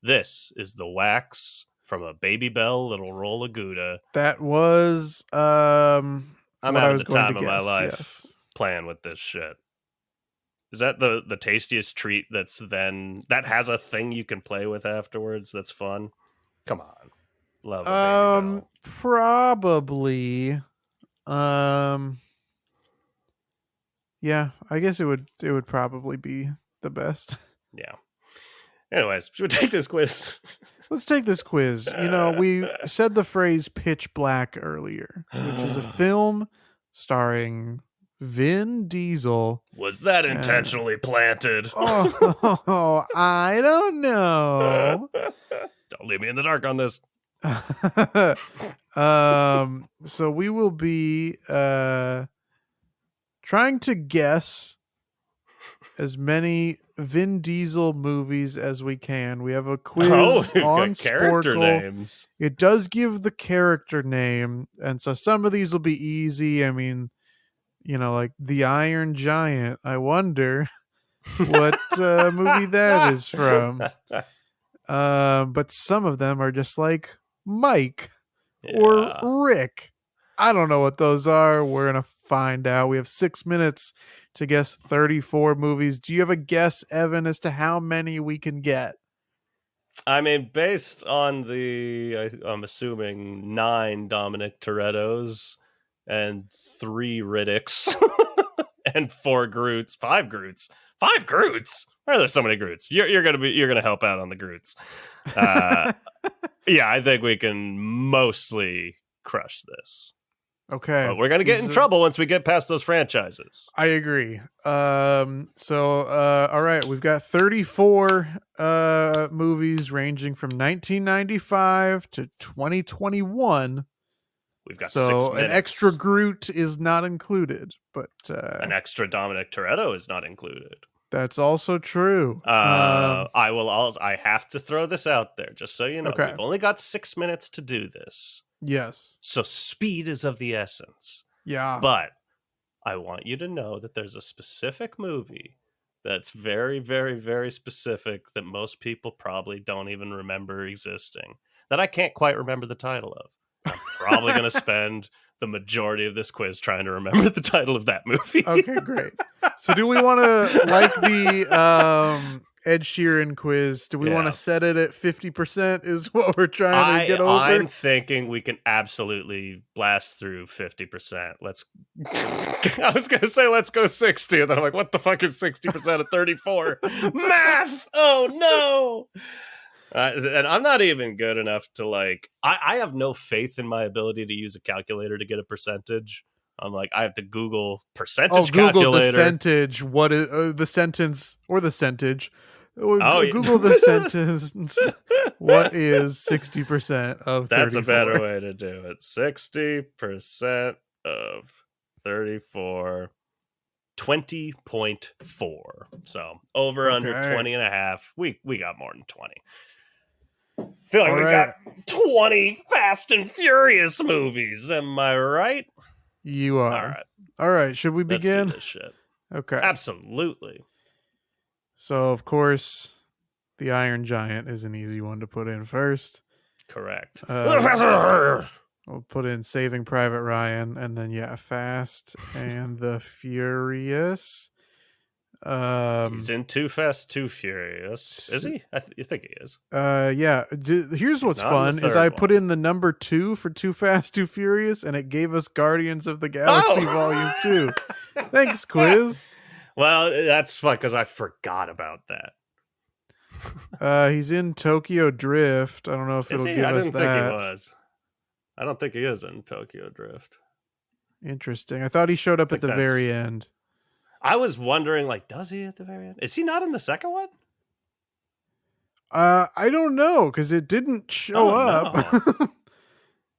This is the wax from a Baby Bell little roll of Gouda. That was I'm what I having was the going to time of my guess. life Yes. playing with this shit. Is that the tastiest treat that has a thing you can play with afterwards that's fun? Come on. Love a Baby Bell. Probably. Yeah, I guess it would probably be the best. Yeah. Anyways, should we take this quiz? Let's take this quiz. We said the phrase pitch black earlier, which is a film starring Vin Diesel. Was that intentionally planted? Oh, I don't know. Don't leave me in the dark on this. So we will be trying to guess as many Vin Diesel movies as we can. We have a quiz We've on got character Sporkle. names. It does give the character name, and so some of these will be easy. I mean, like the Iron Giant. I wonder what movie that is from. But some of them are just like Mike or Rick. I don't know what those are. We're going to find out. We have 6 minutes to guess 34 movies. Do you have a guess, Evan, as to how many we can get? I mean, based on I'm assuming 9 Dominic Torettos and 3 Riddicks and 4 Groots, 5 Groots. 5 Groots? Why are there so many Groots? You're gonna help out on the Groots. Yeah, I think we can mostly crush this. Okay. But we're going to get in trouble once we get past those franchises. I agree. All right, we've got 34 movies ranging from 1995 to 2021. We've got 6 minutes. An extra Groot is not included, but an extra Dominic Toretto is not included. That's also true. I have to throw this out there just so you know. Okay. We've only got 6 minutes to do this. Yes. So speed is of the essence. Yeah. But I want you to know that there's a specific movie that's very, very, very specific that most people probably don't even remember existing, that I can't quite remember the title of. I'm probably going to spend the majority of this quiz trying to remember the title of that movie. Okay, great. So do we want to, like the Ed Sheeran quiz, do we want to set it at 50% is what we're trying to get over? I'm thinking we can absolutely blast through 50%. I was going to say let's go 60, and then I'm like, what the fuck is 60% of 34? Math! Oh, no! And I'm not even good enough to I have no faith in my ability to use a calculator to get a percentage. I'm like, I have to Google percentage Google calculator. The percentage. What is the sentence or the centage? Google the sentence. What is 60% of 34? That's a better way to do it. 60% of 34. 20.4. So over under 20 and a half. We got more than 20. I feel like got 20 Fast and Furious movies. Am I right? You are. All right. Should we begin? Let's do this shit. Okay. Absolutely. So, of course, the Iron Giant is an easy one to put in first. Correct. We'll put in Saving Private Ryan, and then, Fast and the Furious. He's in Too Fast, Too Furious. Is he? You think he is. Yeah. Here's what's fun is I put in the number 2 for Too Fast, Too Furious, and it gave us Guardians of the Galaxy Volume 2. Thanks, quiz. Well, that's fun because I forgot about that. He's in Tokyo Drift. I don't know if it'll give us that. I didn't think he was. I don't think he is in Tokyo Drift. Interesting. I thought he showed up at the very end. I was wondering, does he at the very end? Is he not in the second one? I don't know because it didn't show up. No.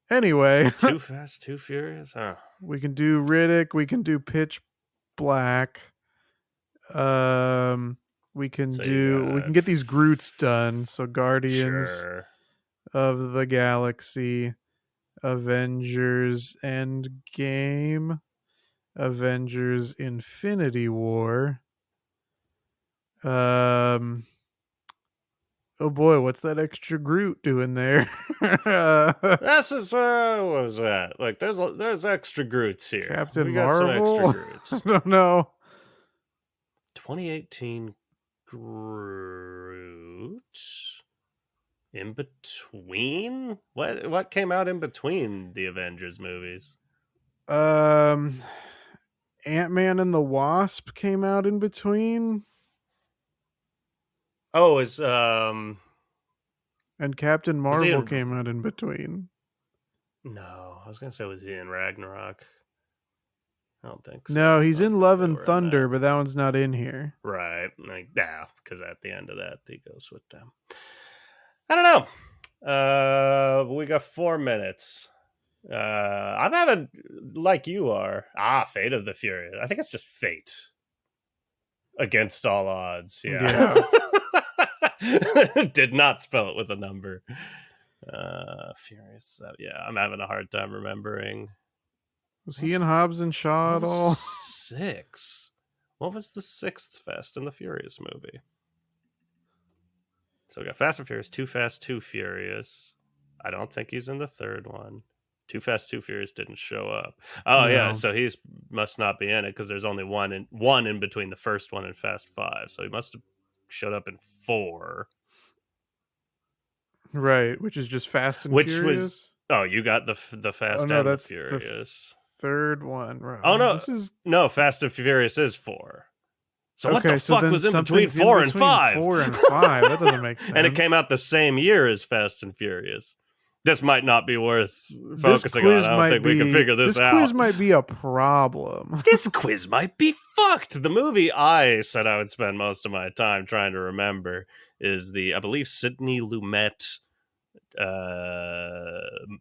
Anyway, Too Fast, Too Furious. We can do Riddick. We can do Pitch Black. We can get these Groots done. So Guardians of the Galaxy, Avengers Endgame, Avengers Infinity War. Oh boy, what's that extra Groot doing there? This is what was that? Like, there's extra Groots here. Captain We got some extra Marvel? Groots. I don't know. 2018 Groot. In between? What came out in between the Avengers movies? Ant-Man and the Wasp came out in between. Oh, is And Captain was he Marvel in? came out in between. No, I was gonna say was he in Ragnarok? I don't think so. No, he's in Love and were in Thunder, that. but that one's not in here. Right. Like, yeah, because at the end of that, he goes with them. I don't know. We got 4 minutes. I'm having, like you are. Fate of the Furious. I think it's just fate. Against all odds. Yeah. Did not spell it with a number. Furious. Yeah, I'm having a hard time remembering. Was he in Hobbs and Shaw at all? 6. What was the 6th Fast and the Furious movie? So we got Fast and Furious, Too Fast, Too Furious. I don't think he's in the 3rd one. Too Fast, Too Furious didn't show up. Oh, no. Yeah, so he's must not be in it because there's only one in between the first one and Fast 5. So he must have showed up in 4. Right, which is just Fast and Furious. You got the Fast and the Furious. The 3rd one. Right. Oh, no, Fast and Furious is 4. So what the fuck was in between 4 and 5? 4 and 5. That doesn't make sense. And it came out the same year as Fast and Furious. This might not be worth focusing on. I don't think we can figure this out. This quiz might be a problem. This quiz might be fucked. The movie I said I would spend most of my time trying to remember is I believe, Sidney Lumet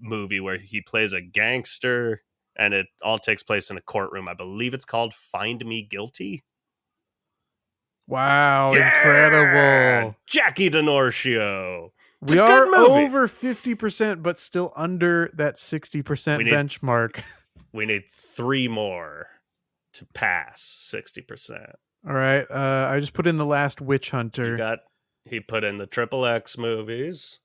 movie where he plays a gangster and it all takes place in a courtroom. I believe it's called Find Me Guilty. Wow, incredible. Jackie DiNorcio. We are over 50%, but still under that 60% benchmark. We need 3 more to pass 60%. All right. I just put in The Last Witch Hunter. He put in the Triple X movies.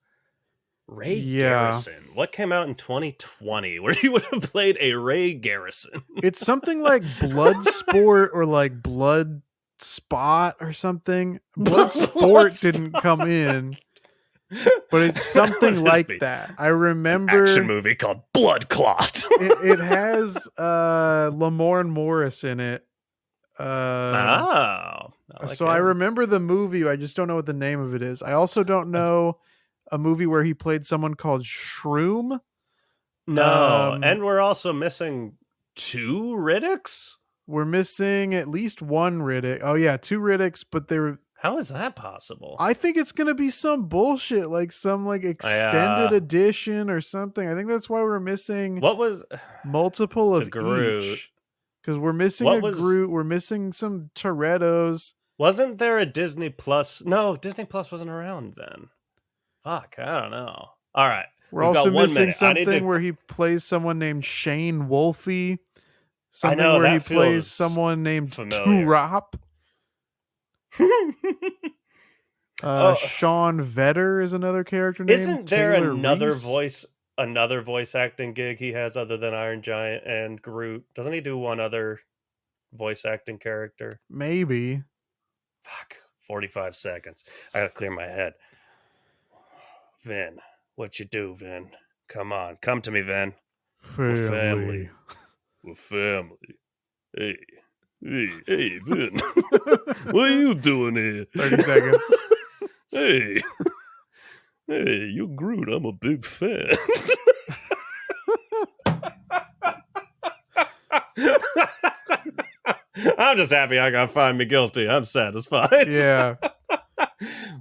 Ray Garrison. What came out in 2020 where he would have played a Ray Garrison? It's something like Bloodsport or like Blood Spot or something. Bloodsport didn't come in, but it's something like that. I remember action movie called Blood Clot. it has Lamorne Morris in it. I remember the movie. I just don't know what the name of it is. I also don't know a movie where he played someone called Shroom. No, and we're also missing 2 Riddicks. We're missing at least 1 Riddick. Oh yeah, 2 Riddicks, but they're... How is that possible? I think it's going to be some bullshit, like some like extended edition or something. I think that's why we're missing multiple of each. Because we're missing Groot, we're missing some Torettos. Wasn't there a Disney Plus? No, Disney Plus wasn't around then. Fuck, I don't know. All right. We're also missing something where he plays someone named Shane Wolfie. Something where he plays someone named Turop. Sean Vetter is another character name. Isn't there another voice acting gig he has other than Iron Giant and Groot? Doesn't he do one other voice acting character? Maybe. Fuck. 45 seconds. I gotta clear my head. Vin, what you do, Vin? Come on, come to me, Vin. We're family. We're family. Hey, Vin. What are you doing here? 30 seconds. Hey, you Groot. I'm a big fan. I'm just happy I got Find Me Guilty. I'm satisfied. Yeah.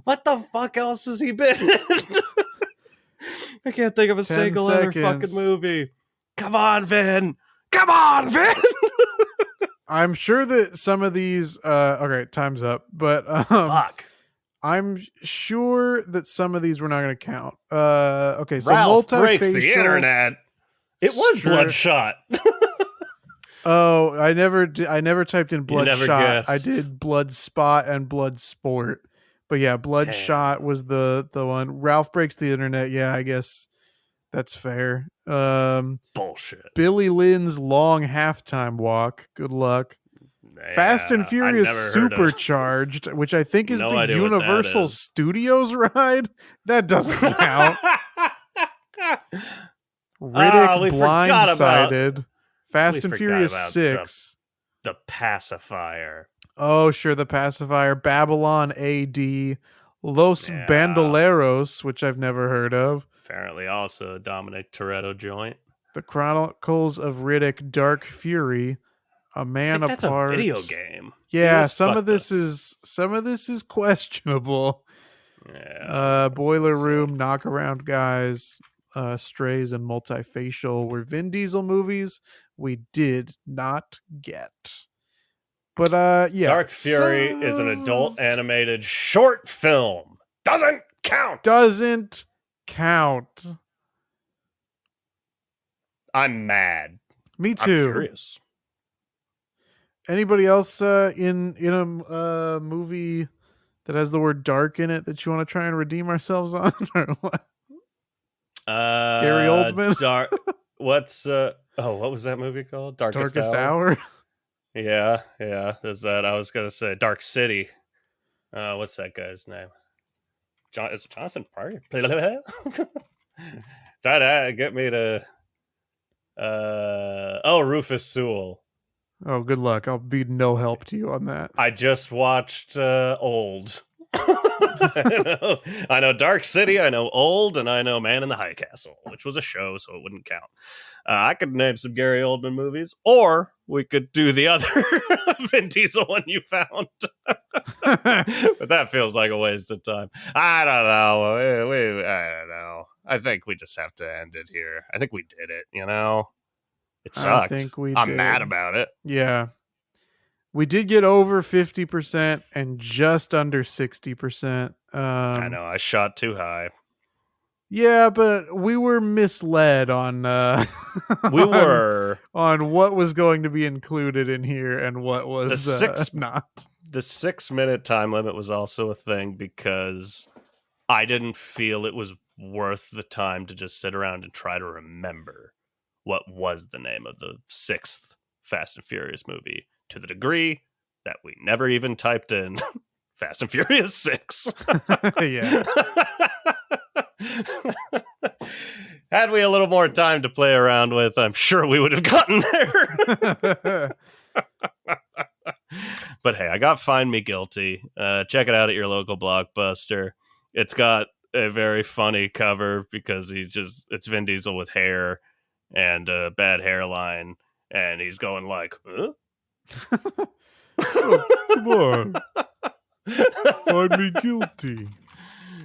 What the fuck else has he been in? I can't think of a single other fucking movie. Come on, Vin. Come on, Vin. I'm sure that some of these okay, time's up, but fuck. I'm sure that some of these we're not going to count. Okay, so Ralph breaks the internet. It was Bloodshot. Oh, I never typed in Bloodshot. I did Blood Spot and Blood Sport, But yeah, Bloodshot was the one. Ralph Breaks the Internet. Yeah, I guess that's fair. Bullshit. Billy Lynn's Long Halftime Walk. Good luck. Fast and Yeah, I Furious never heard of. Supercharged, which I think is No the idea what that Universal is. Studios ride. That doesn't count. We Riddick forgot about- Blindsided. Fast we and forgot Furious about 6. The Pacifier. Oh, sure, the Pacifier. Babylon AD. Los Yeah. Bandoleros, which I've never heard of. Apparently also a Dominic Toretto joint. The Chronicles of Riddick Dark Fury. A Man That's Apart. a video game. Yeah, See, some of this is questionable. Yeah. Boiler Room, Knockaround Guys, Strays, and Multifacial were Vin Diesel movies we did not get. But yeah, Dark Fury is an adult animated short film. Doesn't count. Doesn't count. I'm mad. Me I'm too. furious. Anybody else in a movie that has the word dark in it that you want to try and redeem ourselves on? Or what? Gary Oldman. What's what was that movie called? Darkest Hour. Yeah. There's that. I was gonna say Dark City. What's that guy's name? Is it Jonathan Parker? Try to get me to Rufus Sewell. Oh, good luck. I'll be no help to you on that. I just watched Old. I know Dark City, I know Old, and I know Man in the High Castle, which was a show, so it wouldn't count. I could name some Gary Oldman movies, or we could do the other Vin Diesel one you found. But that feels like a waste of time. I don't know. I don't know. I think we just have to end it here. I think we did it, It sucked. I'm mad about it. Yeah. We did get over 50% and just under 60%. I know. I shot too high. Yeah, but we were misled on we were on what was going to be included in here and what was not. The 6-minute time limit was also a thing because I didn't feel it was worth the time to just sit around and try to remember what was the name of the 6th Fast and Furious movie, to the degree that we never even typed in Fast and Furious 6. Yeah. Had we a little more time to play around with, I'm sure we would have gotten there. But hey, I got Find Me Guilty. Check it out at your local Blockbuster. It's got a very funny cover because it's Vin Diesel with hair and a bad hairline, and he's going like, huh? Oh, come on. Find me guilty.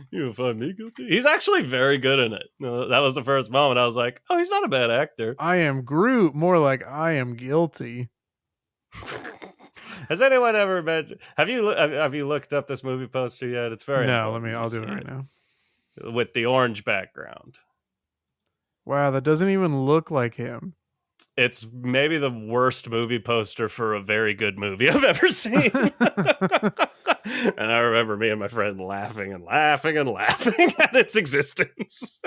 You find me guilty? He's actually very good in it. That was the first moment I was like, oh, he's not a bad actor. I am Groot, more like I am guilty. Has anyone ever mentioned? Have you looked up this movie poster yet? It's very I'll do it right now. With the orange background. Wow, that doesn't even look like him. It's maybe the worst movie poster for a very good movie I've ever seen. And I remember me and my friend laughing at its existence.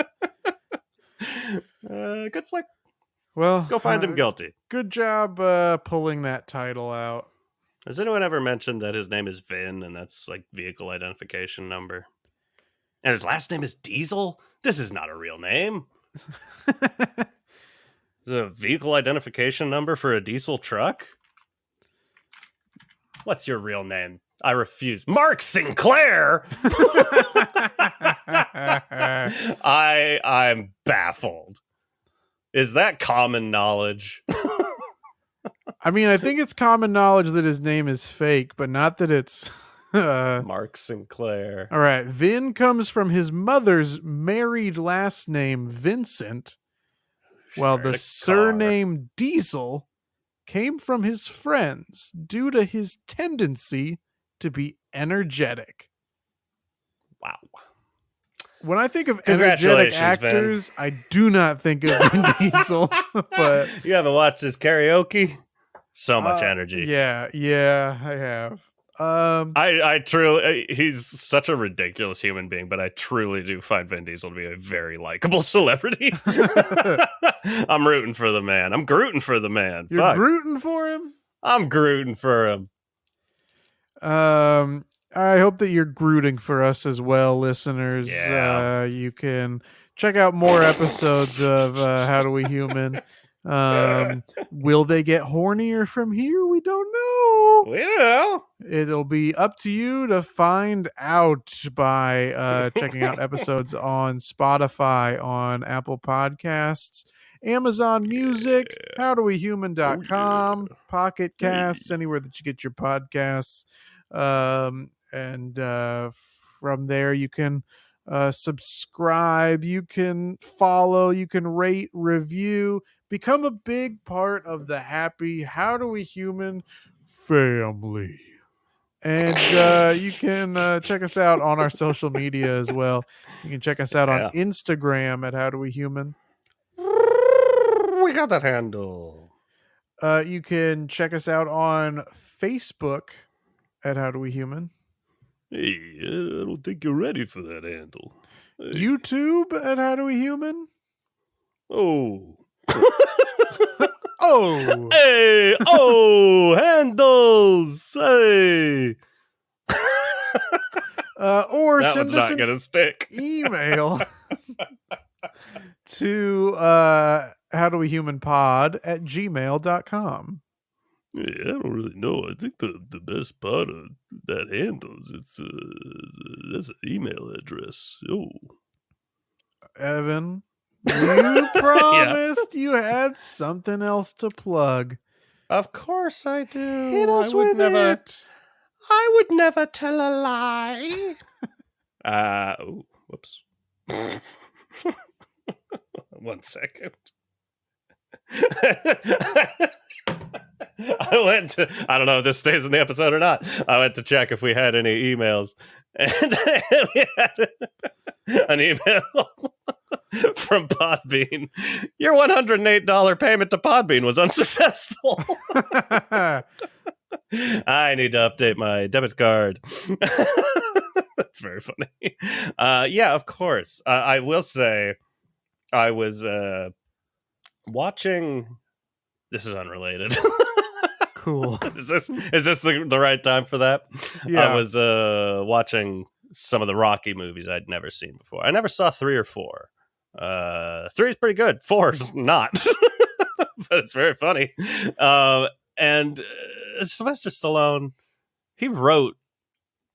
Good flick. Well, go find him guilty. Good job pulling that title out. Has anyone ever mentioned that his name is Vin and that's like vehicle identification number? And his last name is Diesel? This is not a real name. The vehicle identification number for a diesel truck? What's your real name? I refuse. Mark Sinclair! I'm baffled. Is that common knowledge? I mean, I think it's common knowledge that his name is fake, but not that it's Mark Sinclair. All right. Vin comes from his mother's married last name, Vincent, while the surname Diesel came from his friends due to his tendency to be energetic. Wow. When I think of energetic actors, Vin. I do not think of Vin Diesel. But you haven't watched his karaoke? So much energy. Yeah, I have. I truly, he's such a ridiculous human being, but I truly do find Vin Diesel to be a very likable celebrity. I'm rooting for the man. I'm grooting for the man. You're Fuck. rooting for him? I'm grooting for him. I hope that you're grooting for us as well, listeners. Yeah. You can check out more episodes of How Do We Human. Will they get hornier from here? We don't know. Well, It'll be up to you to find out by checking out episodes on Spotify, on Apple Podcasts, Amazon Music, howdowehuman.com, Pocket Casts, anywhere that you get your podcasts. And from there, you can subscribe, you can follow, you can rate, review, become a big part of the happy How Do We Human family. And you can check us out on our social media as well. You can check us out on Instagram at How Do We Human. We got that handle. You can check us out on Facebook at How Do We Human. Hey, I don't think you're ready for that handle. Hey. YouTube at How Do We Human. Oh. Oh. Hey. Oh. Handles. Hey. Or that send one's us not gonna stick. Email to howdowehumanpod@gmail.com. Yeah, I don't really know. I think the best part of that handles that's an email address. Oh, Evan, you promised you had something else to plug. Of course I do. Hit us with it. I would never tell a lie. Oh, whoops. 1 second. I don't know if this stays in the episode or not. I went to check if we had any emails. And we had an email from Podbean. Your $108 payment to Podbean was unsuccessful. I need to update my debit card. That's very funny. Yeah, of course. I will say I was watching. This is unrelated. Cool. Is this the right time for that? Yeah. I was watching some of the Rocky movies I'd never seen before. I never saw 3 or 4. 3 is pretty good. 4 is not. But it's very funny. And Sylvester Stallone, he wrote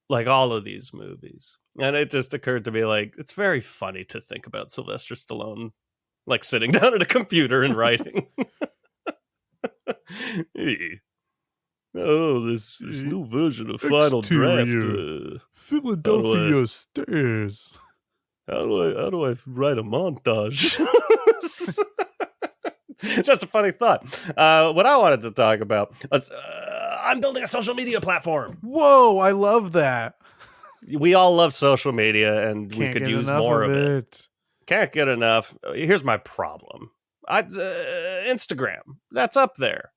like all of these movies. And it just occurred to me, like, it's very funny to think about Sylvester Stallone like sitting down at a computer and writing. Hey. Oh, this new version of Final Draft. Philadelphia stairs. How do I write a montage? Just a funny thought. What I wanted to talk about was I'm building a social media platform. Whoa, I love that. We all love social media, and Can't we could get use enough more of of it. it. Can't get enough. Here's my problem. Instagram. That's up there.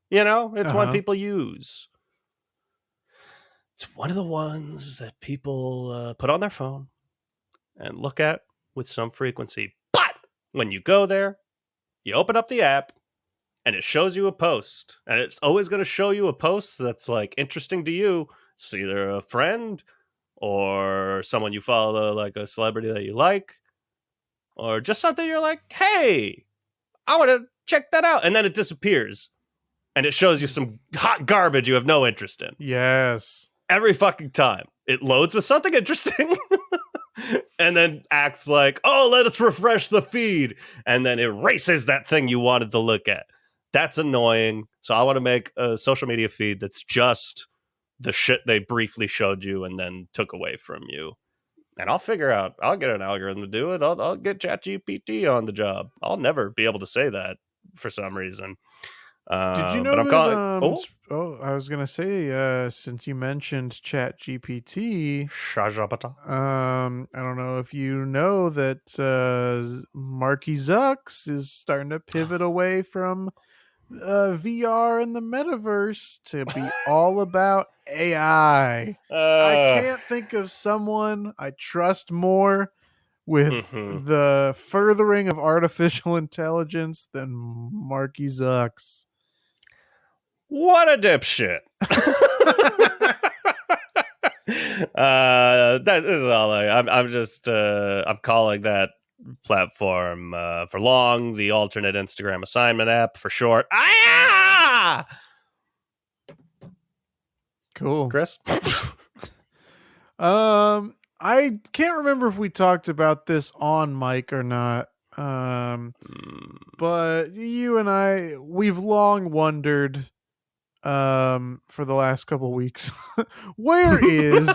You know, it's one people use. It's one of the ones that people put on their phone and look at with some frequency. But when you go there, you open up the app and it shows you a post. And it's always going to show you a post that's like interesting to you. It's either a friend or someone you follow, like a celebrity that you like, or just something you're like, hey, I want to check that out. And then it disappears. And it shows you some hot garbage you have no interest in. Yes. Every fucking time. It loads with something interesting and then acts like, oh, let us refresh the feed. And then erases that thing you wanted to look at. That's annoying. So I want to make a social media feed that's just the shit they briefly showed you and then took away from you. And I'll get an algorithm to do it. I'll get ChatGPT on the job. I'll never be able to say that for some reason. Did you know that? I was gonna say, since you mentioned ChatGPT, I don't know if you know that Marky Zucks is starting to pivot away from VR and the metaverse to be all about AI. I Uh, can't think of someone I trust more with mhm. the furthering of artificial intelligence than Marky Zucks. What a dipshit. That is all I'm just I'm calling that platform for long the alternate Instagram assignment app for short. Cool. Chris. I can't remember if we talked about this on mic or not. But you and we've long wondered for the last couple weeks where is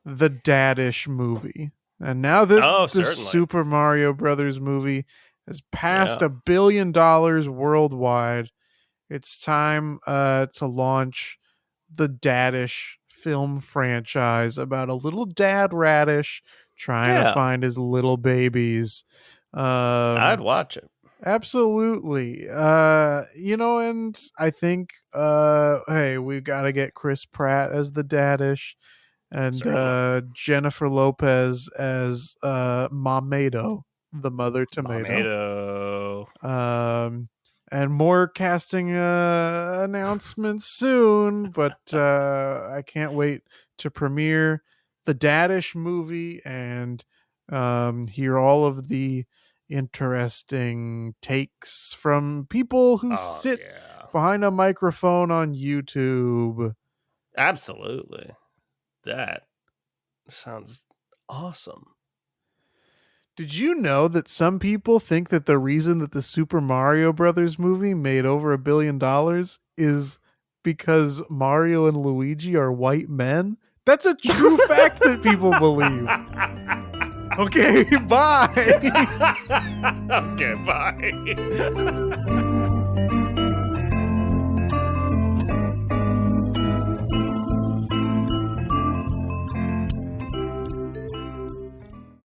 the Dadish movie? And now that Oh, the certainly. Super Mario Brothers movie has passed Yeah. $1 billion worldwide, it's time to launch the Dadish film franchise about a little dad radish trying to Yeah. find his little babies. I'd watch it. Absolutely. And I think hey, we got to get Chris Pratt as the Dadish and Certainly. Jennifer Lopez as Momado, the mother tomato. Tomato. And more casting announcements soon, but I can't wait to premiere the Dadish movie and hear all of the interesting takes from people who Oh, sit yeah. behind a microphone on YouTube. Absolutely. That sounds awesome. Did you know that some people think that the reason that the Super Mario Brothers movie made over $1 billion is because Mario and Luigi are white men? That's a true fact that people believe. Okay, bye. Okay, bye.